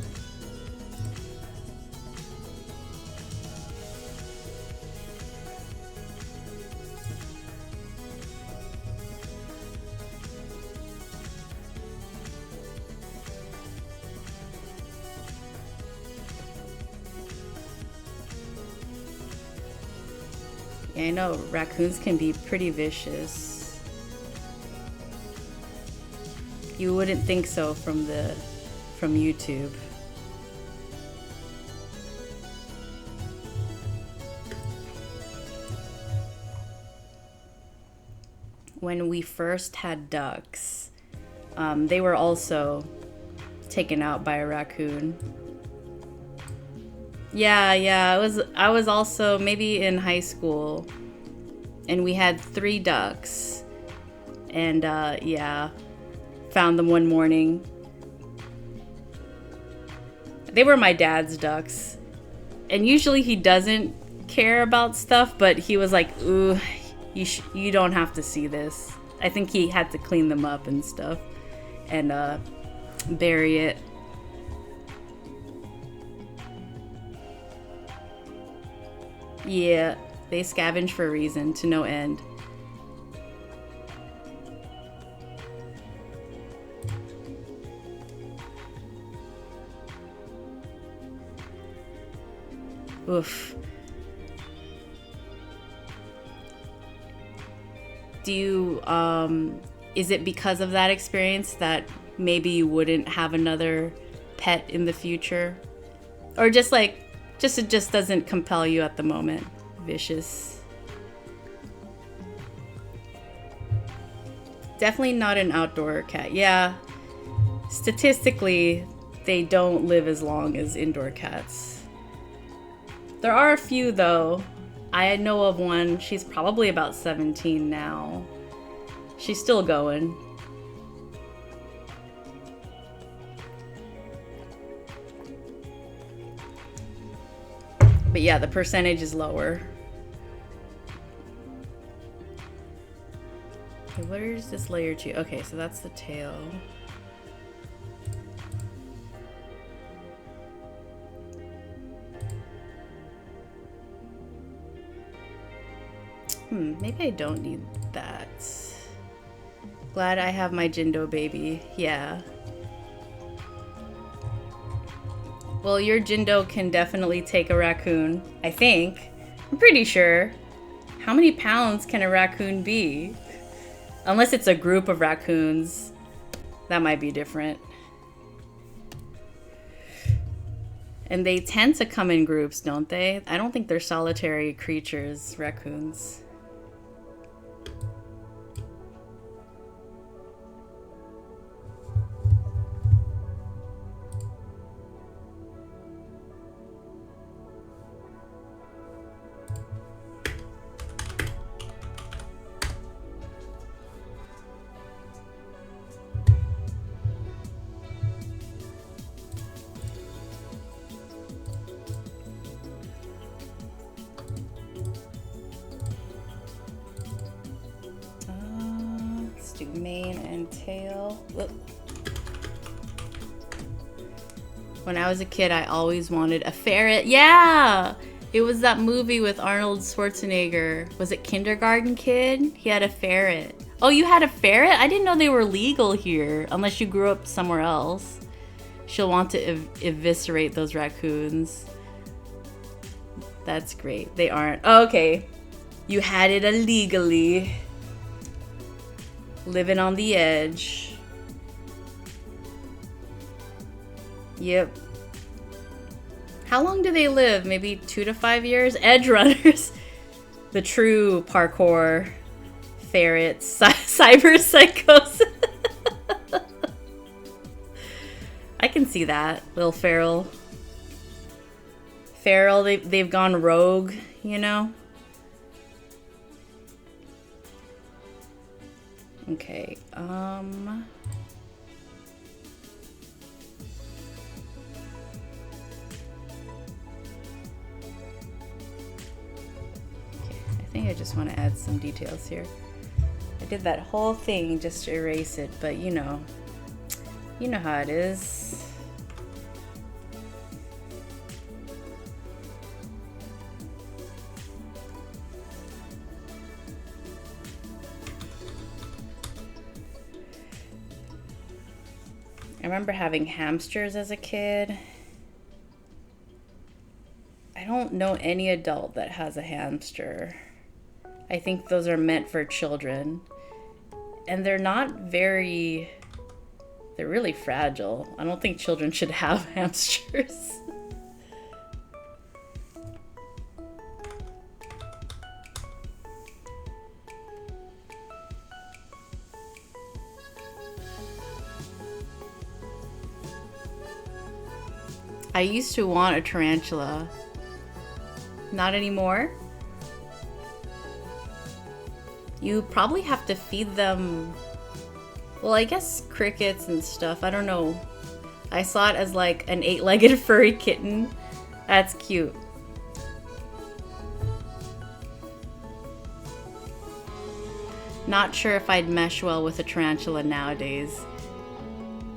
Yeah, I know raccoons can be pretty vicious. You wouldn't think so from YouTube. When we first had ducks, they were also taken out by a raccoon. Yeah, I was also maybe in high school, and we had 3 ducks, and yeah, found them one morning. They were my dad's ducks, and usually he doesn't care about stuff, but he was like, "Ooh, you don't have to see this." I think he had to clean them up and stuff, and bury it. Yeah, they scavenge for a reason, to no end. Oof. Do you, is it because of that experience that maybe you wouldn't have another pet in the future? Or just like, it just doesn't compel you at the moment? Vicious. Definitely not an outdoor cat. Yeah, statistically, they don't live as long as indoor cats. There are a few though. I know of one, she's probably about 17 now. She's still going. But yeah, the percentage is lower. Okay, where's this layer 2? Okay, so that's the tail. Maybe I don't need that. Glad I have my Jindo baby. Yeah. Well, your Jindo can definitely take a raccoon, I think. I'm pretty sure. How many pounds can a raccoon be? Unless it's a group of raccoons. That might be different. And they tend to come in groups, don't they? I don't think they're solitary creatures, raccoons. Do mane and tail. Whoop. When I was a kid, I always wanted a ferret. Yeah! It was that movie with Arnold Schwarzenegger. Was it Kindergarten Kid? He had a ferret. Oh, you had a ferret? I didn't know they were legal here, unless you grew up somewhere else. She'll want to eviscerate those raccoons. That's great. They aren't. Oh, okay. You had it illegally. Living on the edge. Yep. How long do they live? Maybe 2 to 5 years? Edge runners. The true parkour ferrets. Cyber psychos. I can see that. Little feral. Feral, they've gone rogue, you know? Okay, think I just want to add some details here. I did that whole thing just to erase it, but you know how it is. I remember having hamsters as a kid. I don't know any adult that has a hamster. I think those are meant for children. And they're really fragile. I don't think children should have hamsters. I used to want a tarantula. Not anymore. You probably have to feed them, well, I guess crickets and stuff. I don't know. I saw it as like an 8-legged furry kitten. That's cute. Not sure if I'd mesh well with a tarantula nowadays.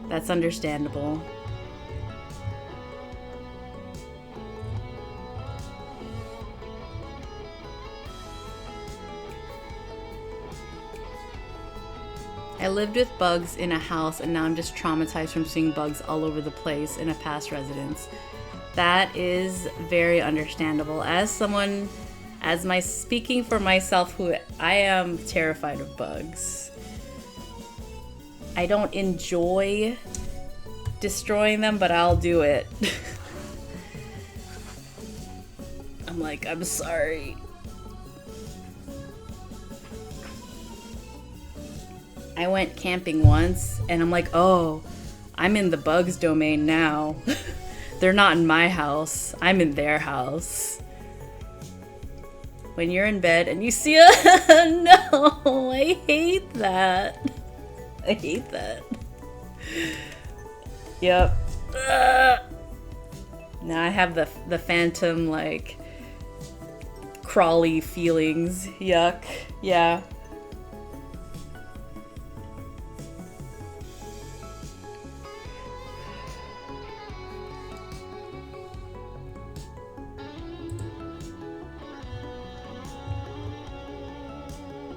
That's understandable. I lived with bugs in a house and now I'm just traumatized from seeing bugs all over the place in a past residence. That is very understandable. Speaking for myself, who I am terrified of bugs. I don't enjoy destroying them, but I'll do it. I'm like, I'm sorry. I went camping once and I'm like, oh, I'm in the bugs domain now. They're not in my house. I'm in their house. When you're in bed and you see a no, I hate that. I hate that. Yep. Now I have the phantom like crawly feelings. Yuck. Yeah.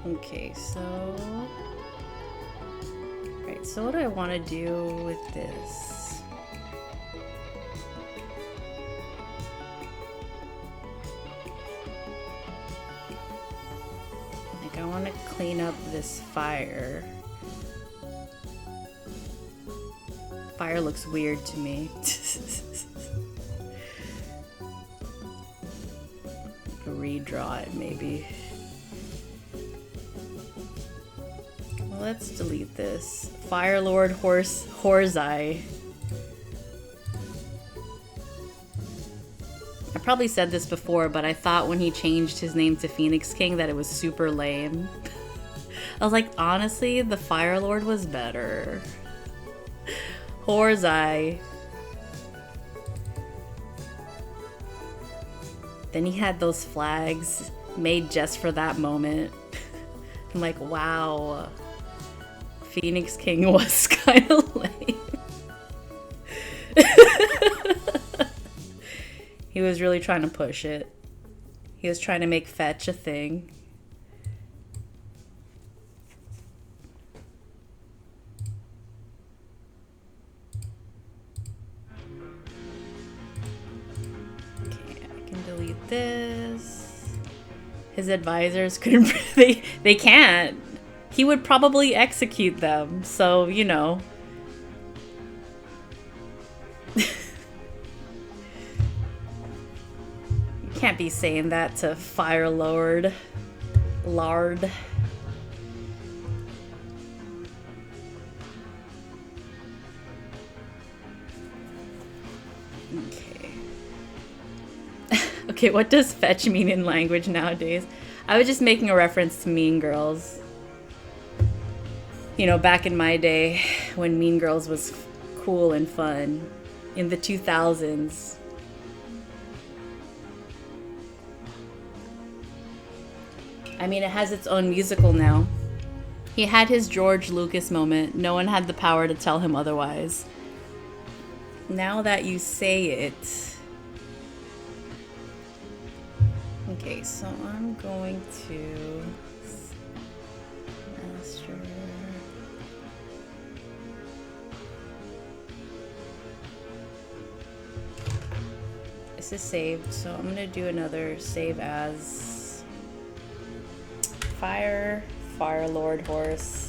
Okay, so what do I want to do with this? Like, I want to clean up this fire. Fire looks weird to me. Redraw it, maybe. Let's delete this. Fire Lord Horzai. I probably said this before, but I thought when he changed his name to Phoenix King that it was super lame. I was like, honestly, the Fire Lord was better. Horzai. Then he had those flags made just for that moment. I'm like, wow. Phoenix King was kind of lame. He was really trying to push it. He was trying to make fetch a thing. Okay, I can delete this. His advisors couldn't. They can't. He would probably execute them, so, you know. You can't be saying that to Fire Lord. Lard. Okay. Okay, what does fetch mean in language nowadays? I was just making a reference to Mean Girls. You know, back in my day when Mean Girls was cool and fun in the 2000s. I mean, it has its own musical now. He had his George Lucas moment. No one had the power to tell him otherwise. Now that you say it. Okay, so I'm going to master. This is saved, so I'm gonna do another save as Fire Lord Horse.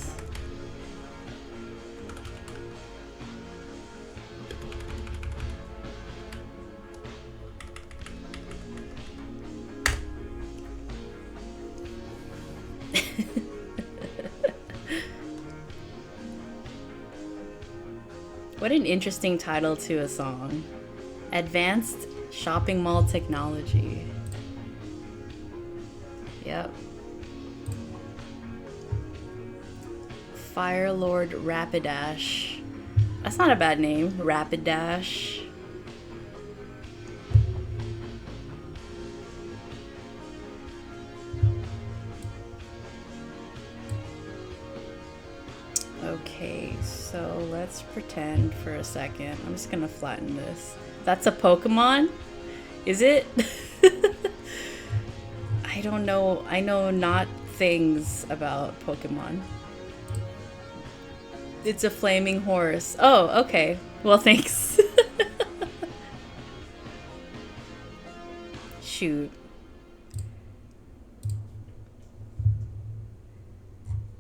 What an interesting title to a song. Advanced Shopping Mall Technology. Yep. Firelord Rapidash. That's not a bad name. Rapidash. Okay, so let's pretend for a second. I'm just gonna flatten this. That's a Pokemon? Is it? I don't know. I know not things about Pokemon. It's a flaming horse. Oh, okay. Well, thanks. Shoot.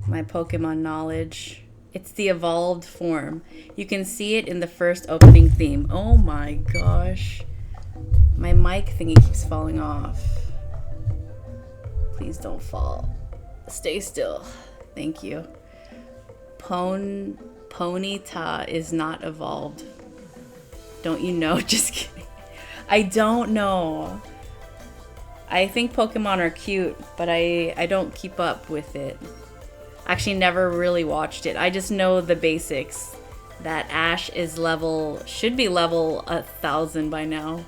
My Pokemon knowledge. It's the evolved form. You can see it in the first opening theme. Oh my gosh. My mic thingy keeps falling off. Please don't fall. Stay still. Thank you. Ponyta is not evolved. Don't you know? Just kidding. I don't know. I think Pokemon are cute, but I don't keep up with it. Actually never really watched it. I just know the basics. That Ash is should be level 1,000 by now.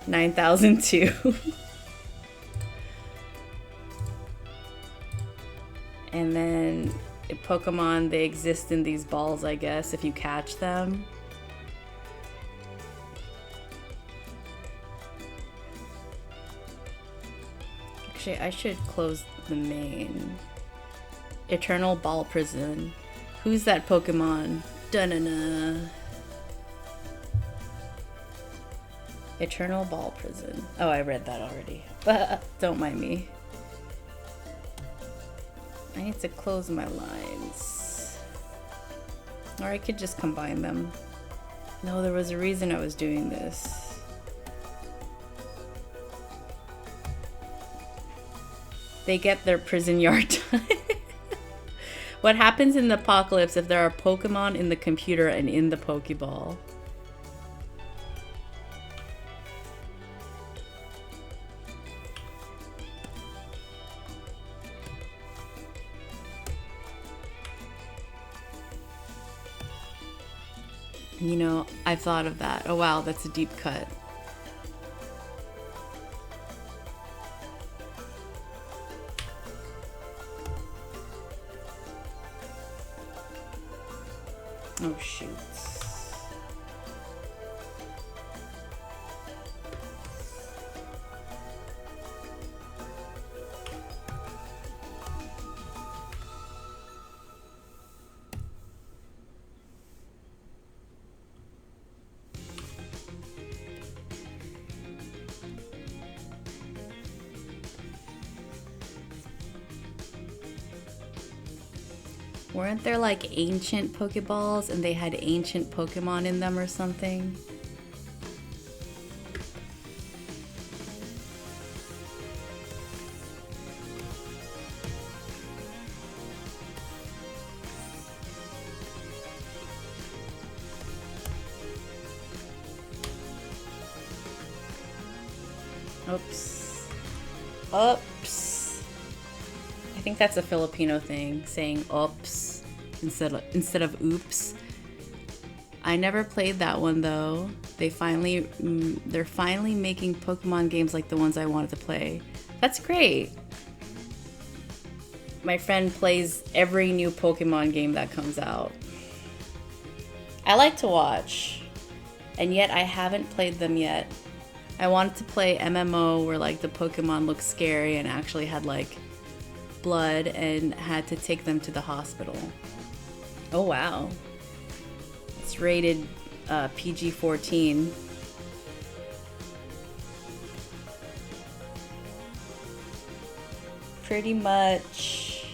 9,002. And then Pokemon, they exist in these balls, I guess, if you catch them. Actually, I should close the main. Eternal Ball Prison. Who's that Pokemon? Dun-na-na. Eternal Ball Prison. Oh, I read that already. But don't mind me. I need to close my lines. Or I could just combine them. No, there was a reason I was doing this. They get their prison yard time. What happens in the apocalypse if there are Pokemon in the computer and in the Pokeball? You know, I've thought of that. Oh wow, that's a deep cut. Oh shoot. Weren't there like ancient Pokeballs and they had ancient Pokemon in them or something? Oops. Oops. I think that's a Filipino thing, saying oops instead of oops. I never played that one though. They're finally making Pokemon games like the ones I wanted to play. That's great. My friend plays every new Pokemon game that comes out. I like to watch, and yet I haven't played them yet. I wanted to play MMO where like the Pokemon looked scary and actually had like blood and had to take them to the hospital. Oh wow. It's rated PG-14. Pretty much.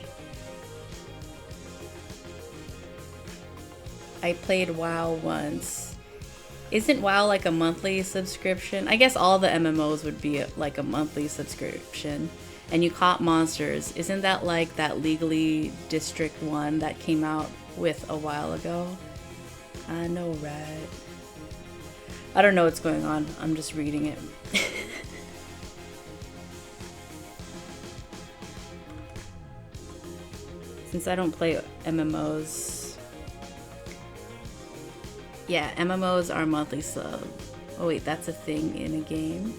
I played WoW once. Isn't WoW like a monthly subscription? I guess all the MMOs would be like a monthly subscription. And you caught monsters. Isn't that like that Legally District 1 that came out with a while ago? I know, right? I don't know what's going on. I'm just reading it. Since I don't play MMOs. Yeah, MMOs are monthly sub. Oh wait, that's a thing in a game.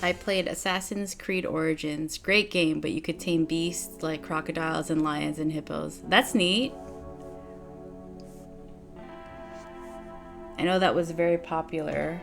I played Assassin's Creed Origins. Great game, but you could tame beasts like crocodiles and lions and hippos. That's neat. I know that was very popular.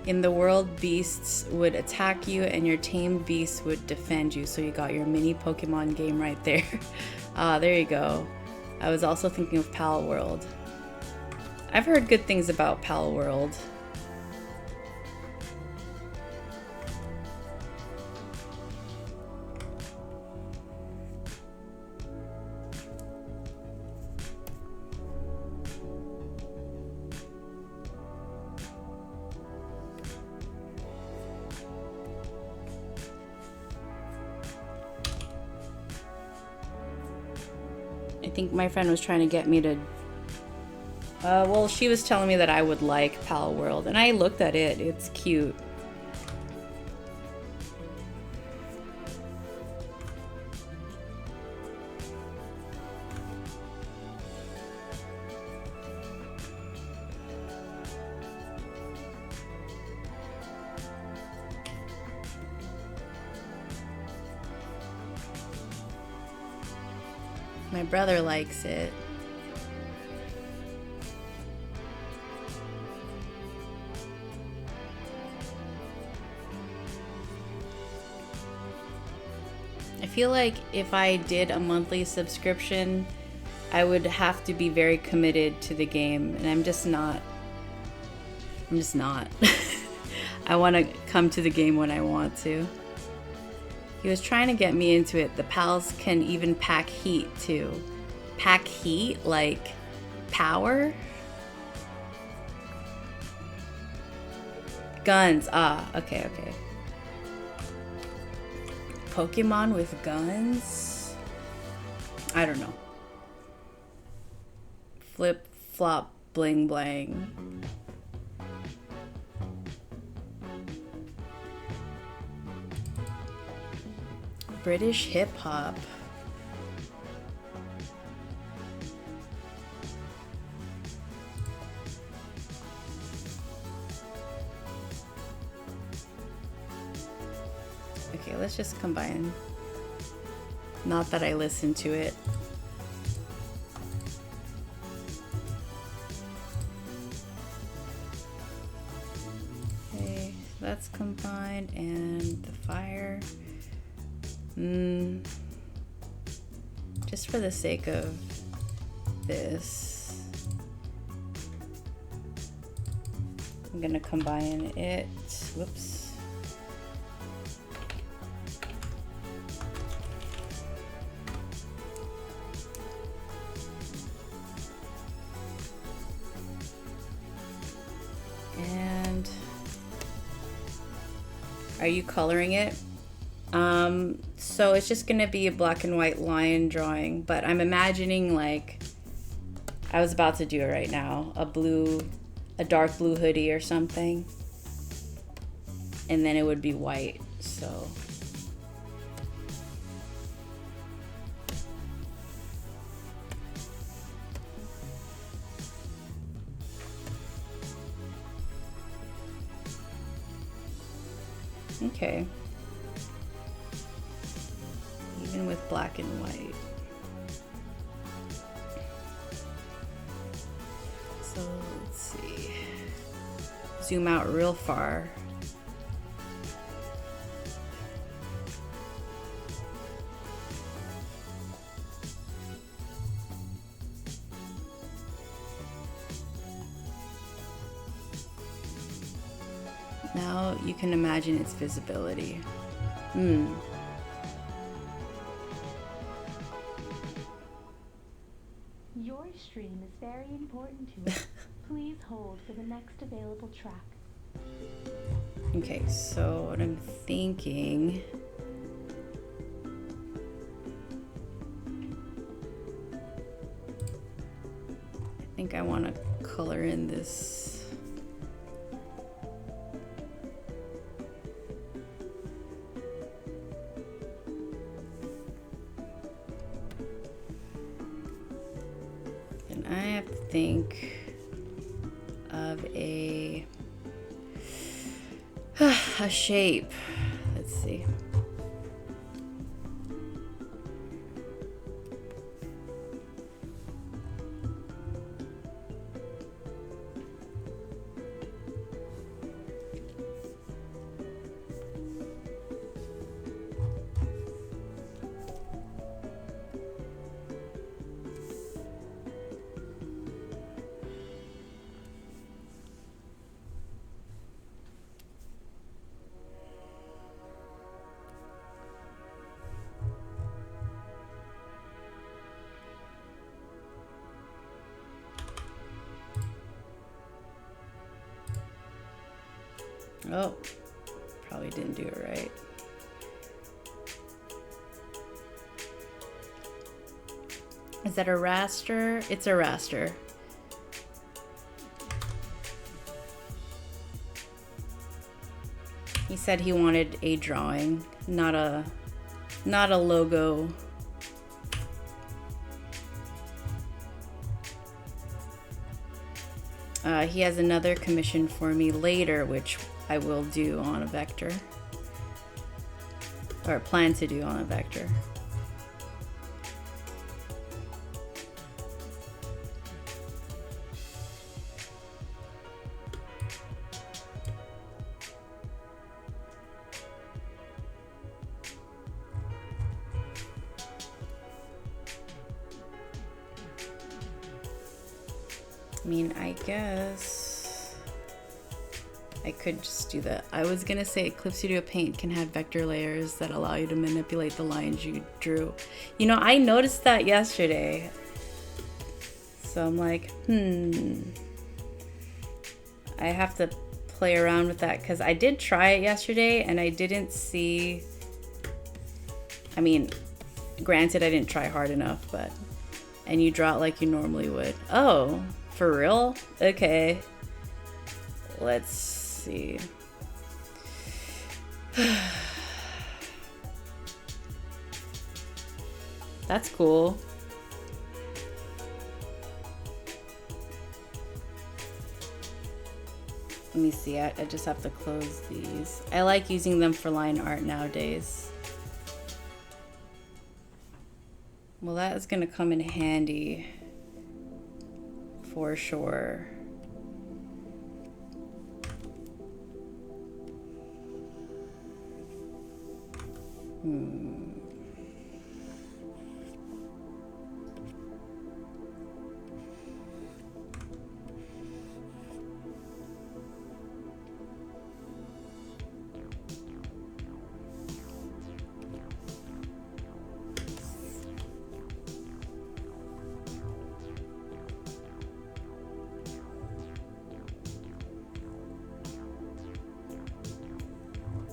In the world, beasts would attack you and your tamed beasts would defend you. So you got your mini Pokemon game right there. There you go. I was also thinking of Pal World. I've heard good things about Pal World. I think my friend was trying to get me to... well, she was telling me that I would like Pal World, and I looked at it. It's cute. My brother likes it. I feel like if I did a monthly subscription, I would have to be very committed to the game, and I'm just not. I want to come to the game when I want to. He was trying to get me into it. The pals can even pack heat too. Pack heat? Like power? Guns. Ah, okay. Pokemon with guns? I don't know. Flip, flop, bling, blang. British hip hop. Okay, let's just combine. Not that I listen to it. Okay, that's combined, and the fire. Just for the sake of this. I'm gonna combine it, whoops. And are you coloring it? So it's just gonna be a black and white line drawing, but I'm imagining like, I was about to do it right now, a dark blue hoodie or something, and then it would be white, so. Okay. Even with black and white. So let's see. Zoom out real far. Now you can imagine its visibility. Your stream is very important to us. Please hold for the next available track. Okay, so what I'm thinking, I think I want to color in this. And I have to think of a shape. Let's see. Oh, probably didn't do it right. Is that a raster? It's a raster. He said he wanted a drawing, not a logo. He has another commission for me later, which I will do on a vector, or plan to do on a vector. I mean, I guess I could just do that. I was gonna say Clip Studio Paint can have vector layers that allow you to manipulate the lines you drew. You know, I noticed that yesterday. So I'm like, I have to play around with that because I did try it yesterday and I didn't see, I mean, granted I didn't try hard enough, but, and you draw it like you normally would. Oh, for real? Okay. Let's see. That's cool. Let me see, I just have to close these. I like using them for line art nowadays. Well, that is gonna come in handy for sure.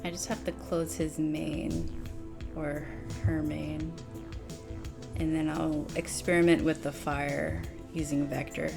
I just have to close his main or her main, and then I'll experiment with the fire using vector.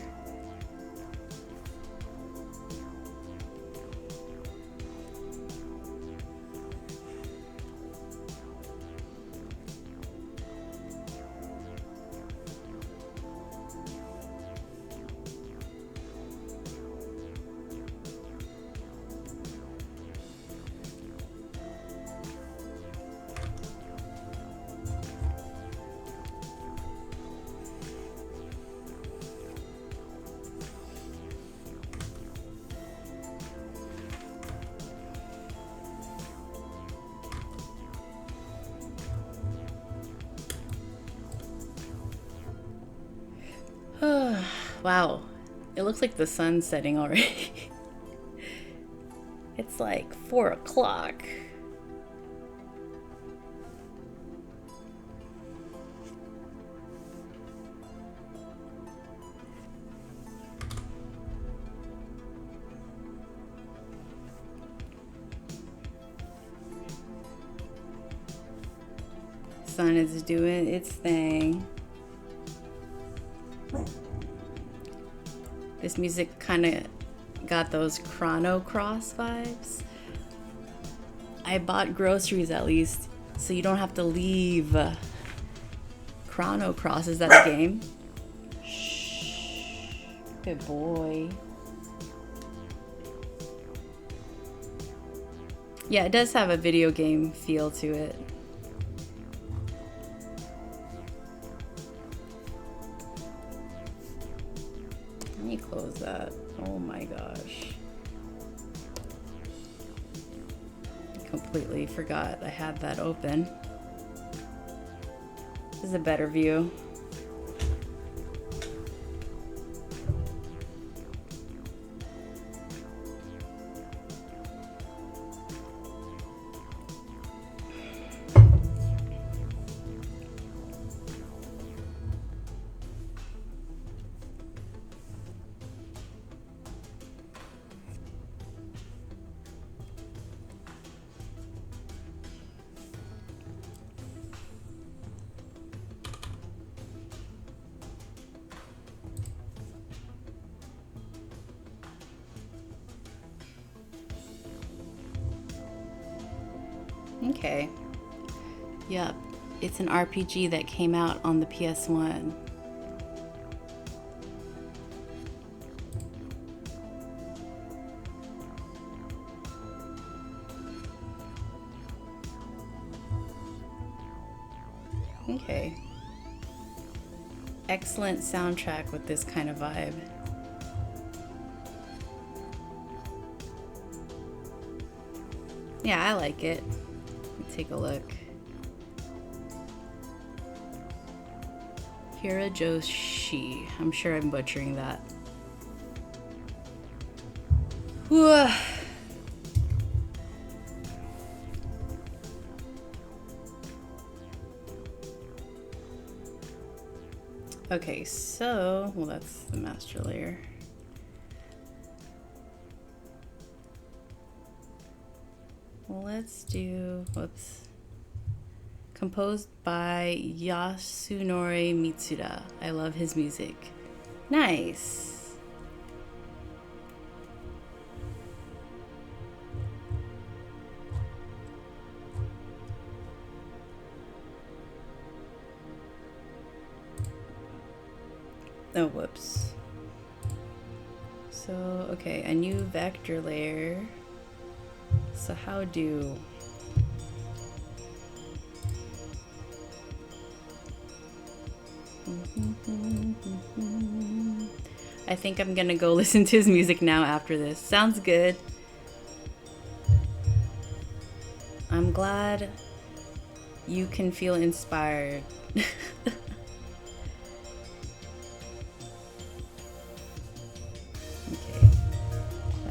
Wow, it looks like the sun's setting already. It's like 4 o'clock. Sun is doing its thing. This music kind of got those Chrono Cross vibes. I bought groceries at least, so you don't have to leave. Chrono Cross, is that a game? Shh. Good boy. Yeah, it does have a video game feel to it. Let me close that. Oh my gosh. I completely forgot I had that open. This is a better view. Okay. Yep. It's an RPG that came out on the PS1. Okay. Excellent soundtrack with this kind of vibe. Yeah, I like it. Take a look. Hirajoshi. I'm sure I'm butchering that. Whew. Okay, so, well, that's the master layer. Let's do, whoops. Composed by Yasunori Mitsuda. I love his music. Nice. Oh, whoops. So, okay, a new vector layer. So how do... I think I'm gonna go listen to his music now after this. Sounds good. I'm glad you can feel inspired. Okay.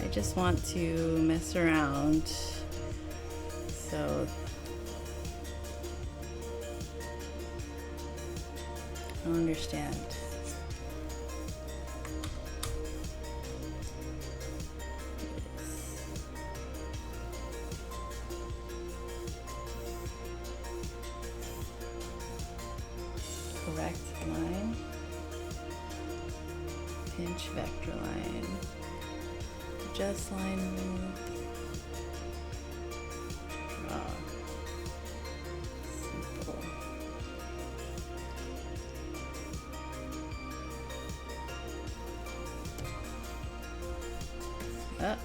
I just want to mess around. So I don't understand. correct line. Pinch vector line. Adjust line move. Draw. Simple. Up.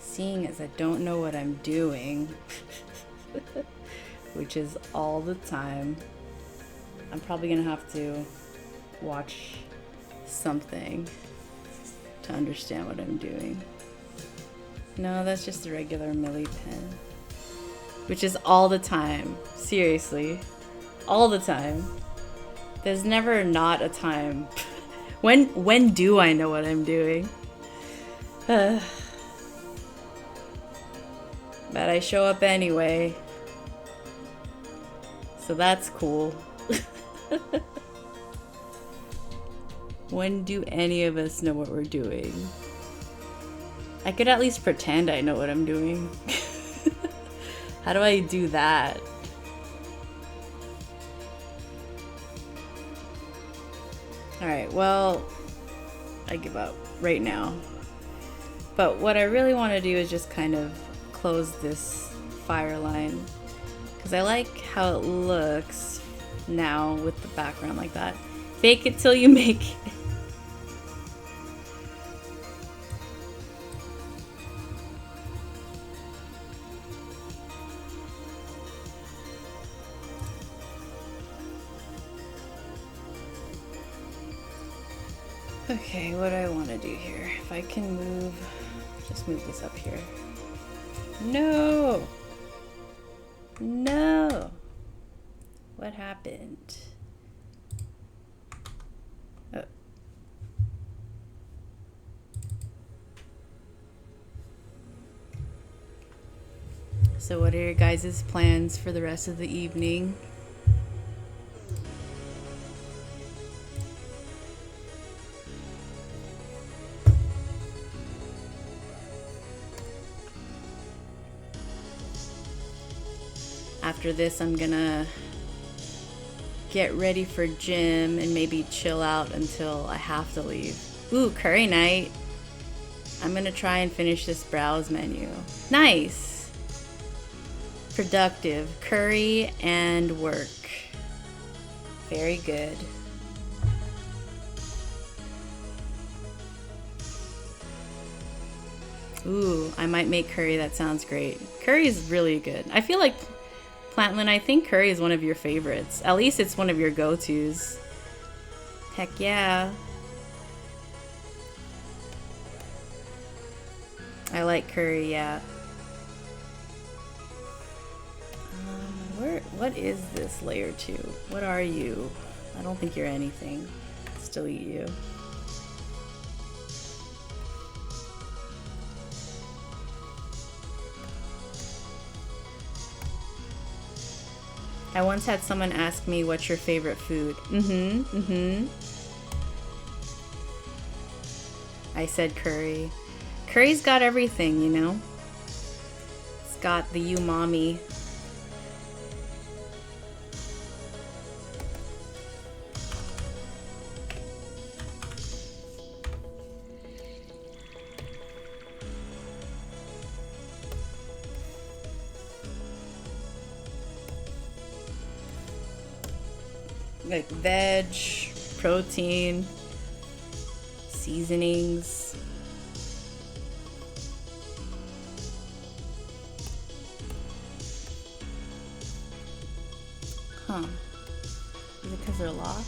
Seeing as I don't know what I'm doing, which is all the time, I'm probably gonna have to watch something to understand what I'm doing. No, that's just a regular Millie pen, which is all the time. Seriously, all the time. There's never not a time. When do I know what I'm doing? But I show up anyway. So that's cool. When do any of us know what we're doing? I could at least pretend I know what I'm doing. How do I do that? Alright, well, I give up right now. But what I really want to do is just kind of close this fire line, because I like how it looks now with the background like that. Fake it till you make it. Okay, what do I want to do here? If I can move, just move this up here. No! No! What happened? Oh. So what are your guys' plans for the rest of the evening? After this, I'm gonna get ready for gym and maybe chill out until I have to leave. Ooh, curry night. I'm gonna try and finish this browse menu. Nice. Productive. Curry and work. Very good. Ooh, I might make curry. That sounds great. Curry is really good. I feel like Plantlin, I think curry is one of your favorites. At least it's one of your go-tos. Heck yeah. I like curry, yeah. What is this layer 2? What are you? I don't think you're anything. Still eat you. I once had someone ask me, what's your favorite food? I said curry. Curry's got everything, you know? It's got the umami. Like veg, protein, seasonings. Huh. Is it because they're locked?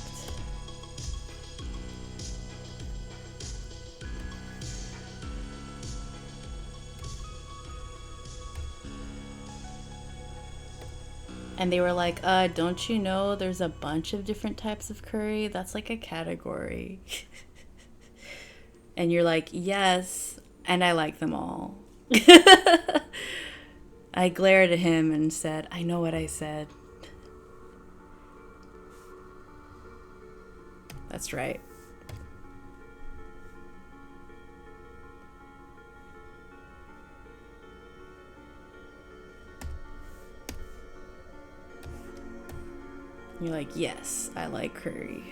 And they were like, don't you know there's a bunch of different types of curry? That's like a category. And you're like, yes, and I like them all. I glared at him and said, I know what I said. That's right. You're like, yes, I like curry.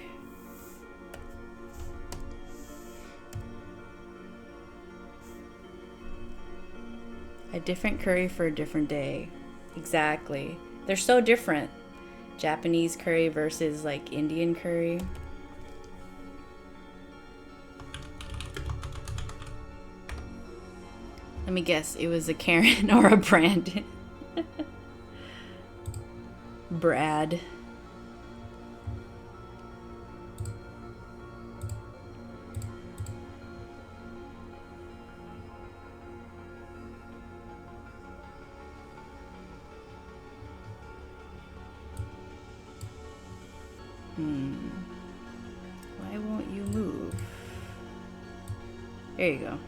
A different curry for a different day. Exactly. They're so different. Japanese curry versus like Indian curry. Let me guess, it was a Karen or a Brandon. Brad. Why won't you move? There you go.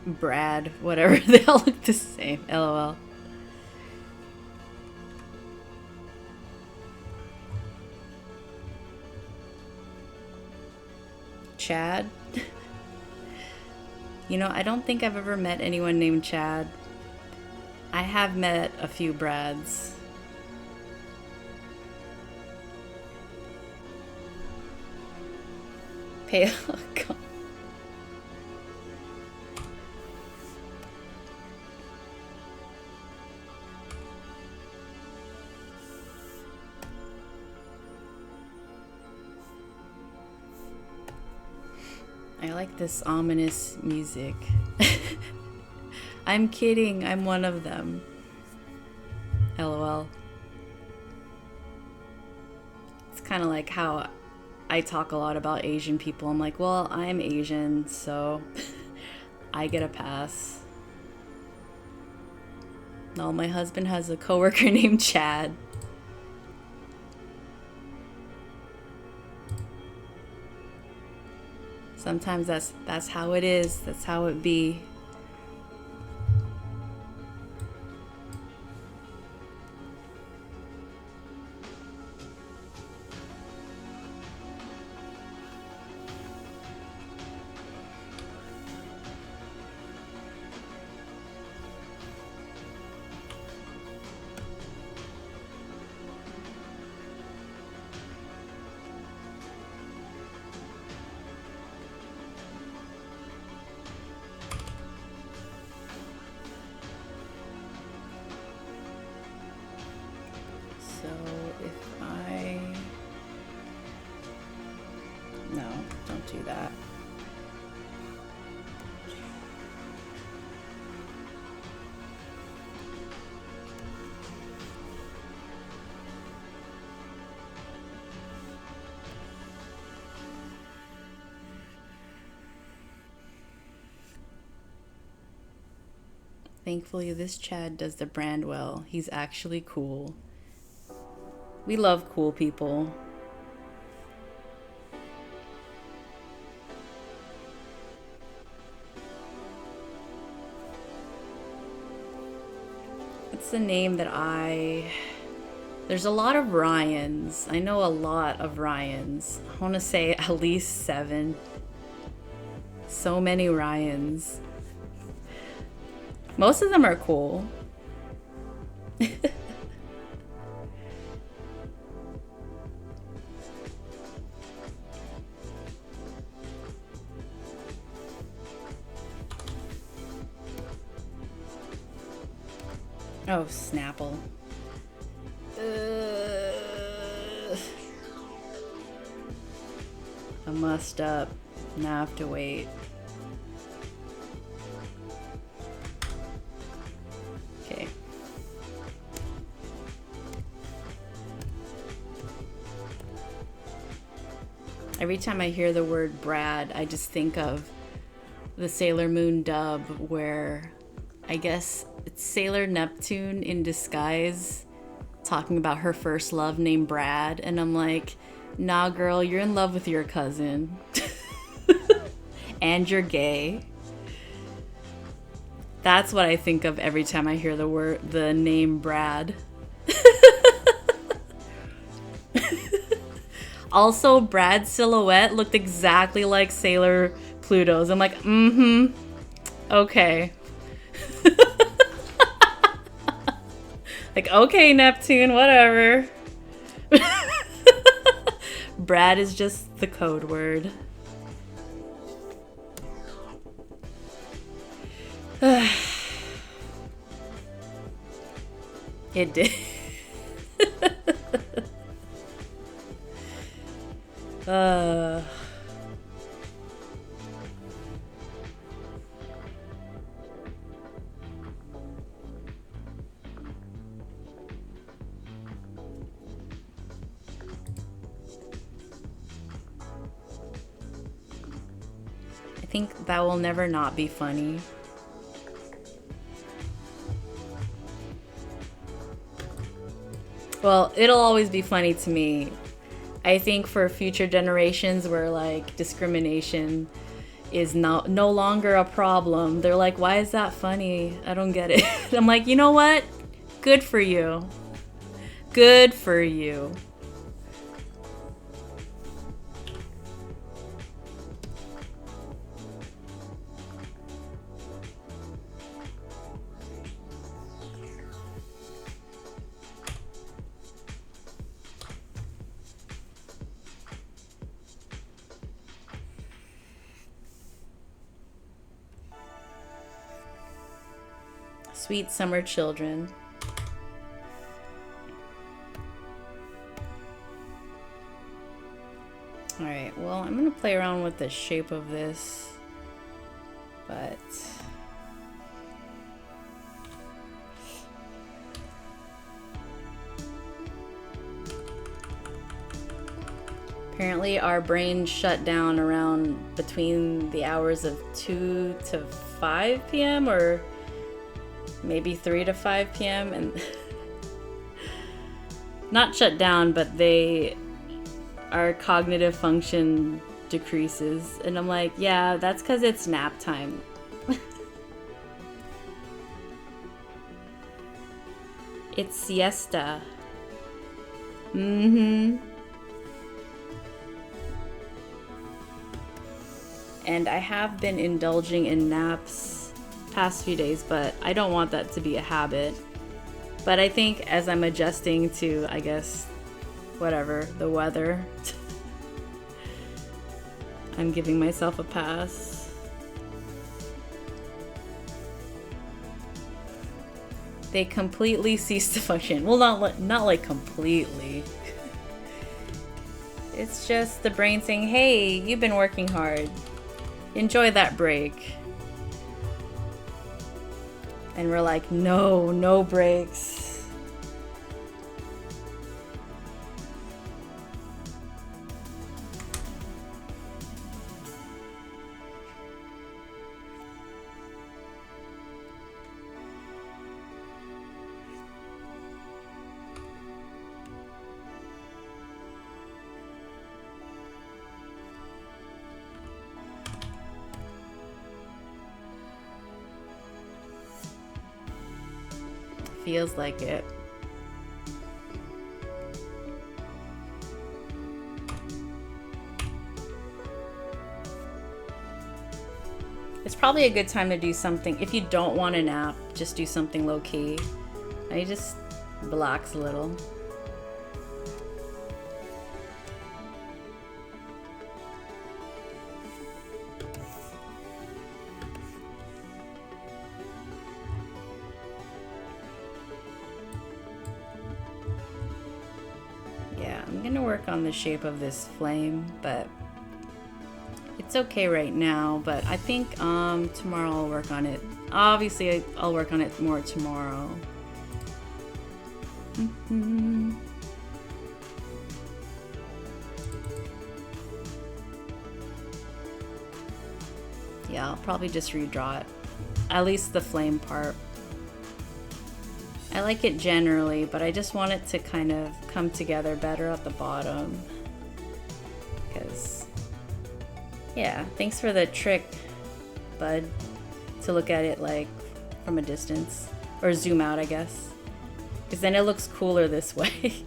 Brad, whatever. They all look the same. LOL. Chad? You know, I don't think I've ever met anyone named Chad. I have met a few Brads. Pale. God. I like this ominous music. I'm kidding, I'm one of them. LOL. It's kind of like how I talk a lot about Asian people. I'm like, well, I'm Asian, so I get a pass. No, my husband has a coworker named Chad. Sometimes that's how it is. That's how it be. So if I... No, don't do that. Thankfully, this Chad does the brand well. He's actually cool. We love cool people. What's the name that There's a lot of Ryans. I know a lot of Ryans. I want to say at least 7. So many Ryans. Most of them are cool. Oh, Snapple. I mussed up. Now I have to wait. Okay. Every time I hear the word Brad, I just think of the Sailor Moon dub where I guess it's Sailor Neptune in disguise talking about her first love named Brad, and I'm like, nah girl, you're in love with your cousin. And you're gay. That's what I think of every time I hear the name Brad. Also, Brad's silhouette looked exactly like Sailor Pluto's. I'm like, okay. Like, okay, Neptune, whatever. Brad is just the code word. It did. I think that will never not be funny. Well, it'll always be funny to me. I think for future generations where like discrimination is no longer a problem, they're like, why is that funny? I don't get it. I'm like, you know what? Good for you. Good for you. Sweet summer children. Alright, well, I'm gonna play around with the shape of this, but apparently our brains shut down around between the hours of 2 to 5 p.m. or maybe 3 to 5 p.m. and not shut down, but our cognitive function decreases. And I'm like, yeah, that's because it's nap time. It's siesta. And I have been indulging in naps past few days, but I don't want that to be a habit. But I think as I'm adjusting to, I guess, whatever, the weather, I'm giving myself a pass. They completely cease to function. Well, not like completely. It's just the brain saying, hey, you've been working hard. Enjoy that break. And we're like, no breaks. Feels like it. It's probably a good time to do something. If you don't want to nap, just do something low key. And you just relax a little. I'm gonna work on the shape of this flame, but it's okay right now. But I think tomorrow I'll work on it. Obviously I'll work on it more tomorrow. Yeah, I'll probably just redraw it, at least the flame part. I like it generally, but I just want it to kind of come together better at the bottom. Because, yeah, thanks for the trick, bud, to look at it like from a distance. Or zoom out, I guess. Because then it looks cooler this way.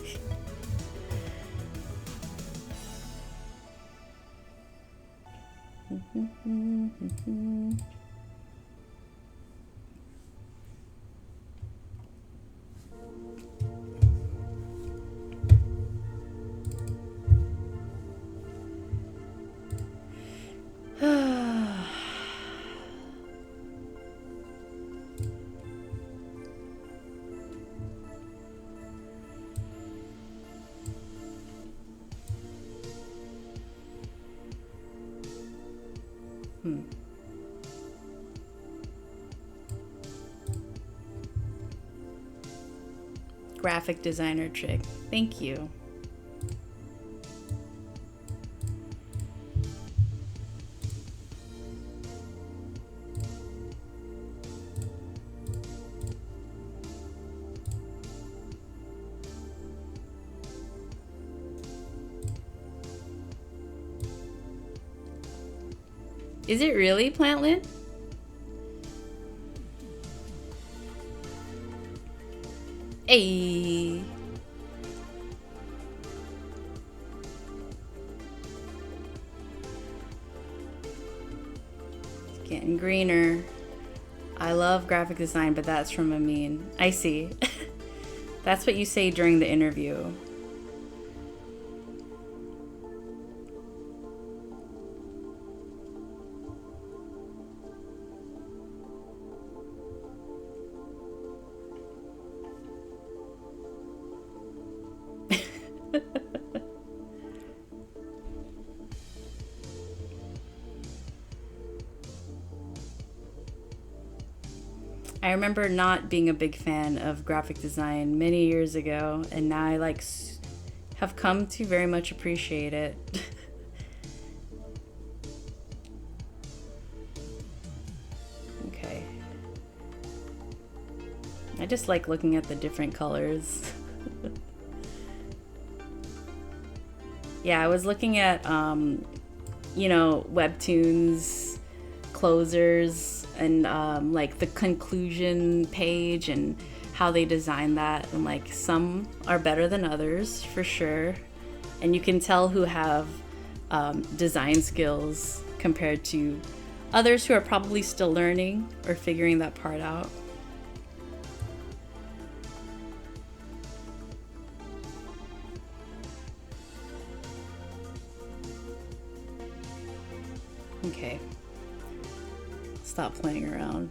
Graphic designer trick. Thank you. Is it really, Plantlin? Hey. It's getting greener. I love graphic design, but that's from Amin. I see. That's what you say during the interview. I remember not being a big fan of graphic design many years ago, and now I have come to very much appreciate it. Okay. I just like looking at the different colors. Yeah, I was looking at, you know, webtoons, closers, and like the conclusion page and how they design that. And like some are better than others for sure. And you can tell who have design skills compared to others who are probably still learning or figuring that part out. Okay. Stop playing around.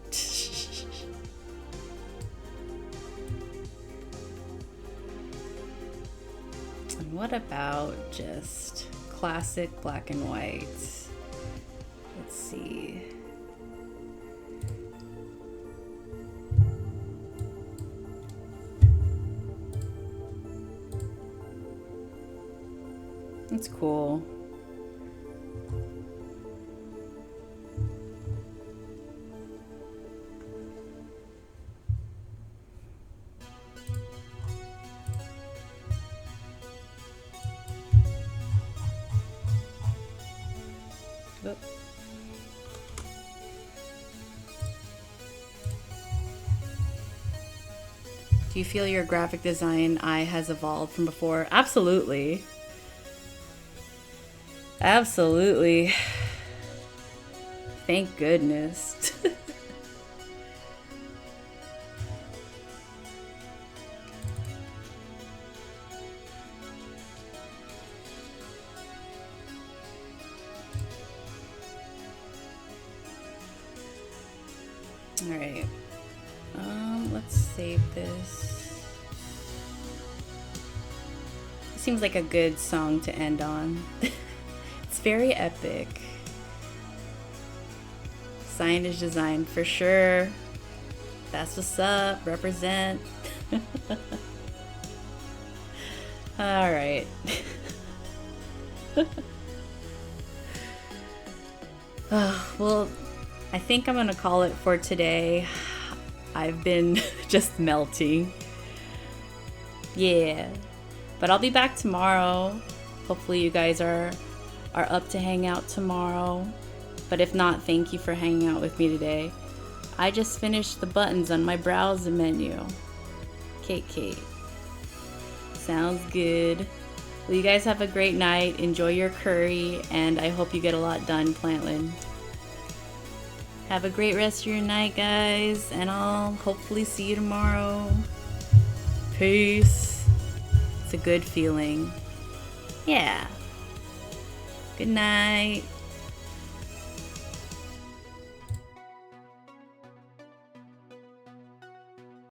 And what about just classic black and white? Let's see. That's cool. Oop. Do you feel your graphic design eye has evolved from before? Absolutely. Absolutely. Thank goodness. All right. Let's save this. Seems like a good song to end on. It's very epic. Signage design for sure. That's what's up. Represent. All right. Well, I think I'm gonna call it for today. I've been just melting. Yeah. But I'll be back tomorrow. Hopefully you guys are up to hang out tomorrow. But if not, thank you for hanging out with me today. I just finished the buttons on my browser menu. Kate. Sounds good. Well, you guys have a great night. Enjoy your curry, and I hope you get a lot done, Plantlin. Have a great rest of your night, guys, and I'll hopefully see you tomorrow. Peace. It's a good feeling. Yeah. Good night.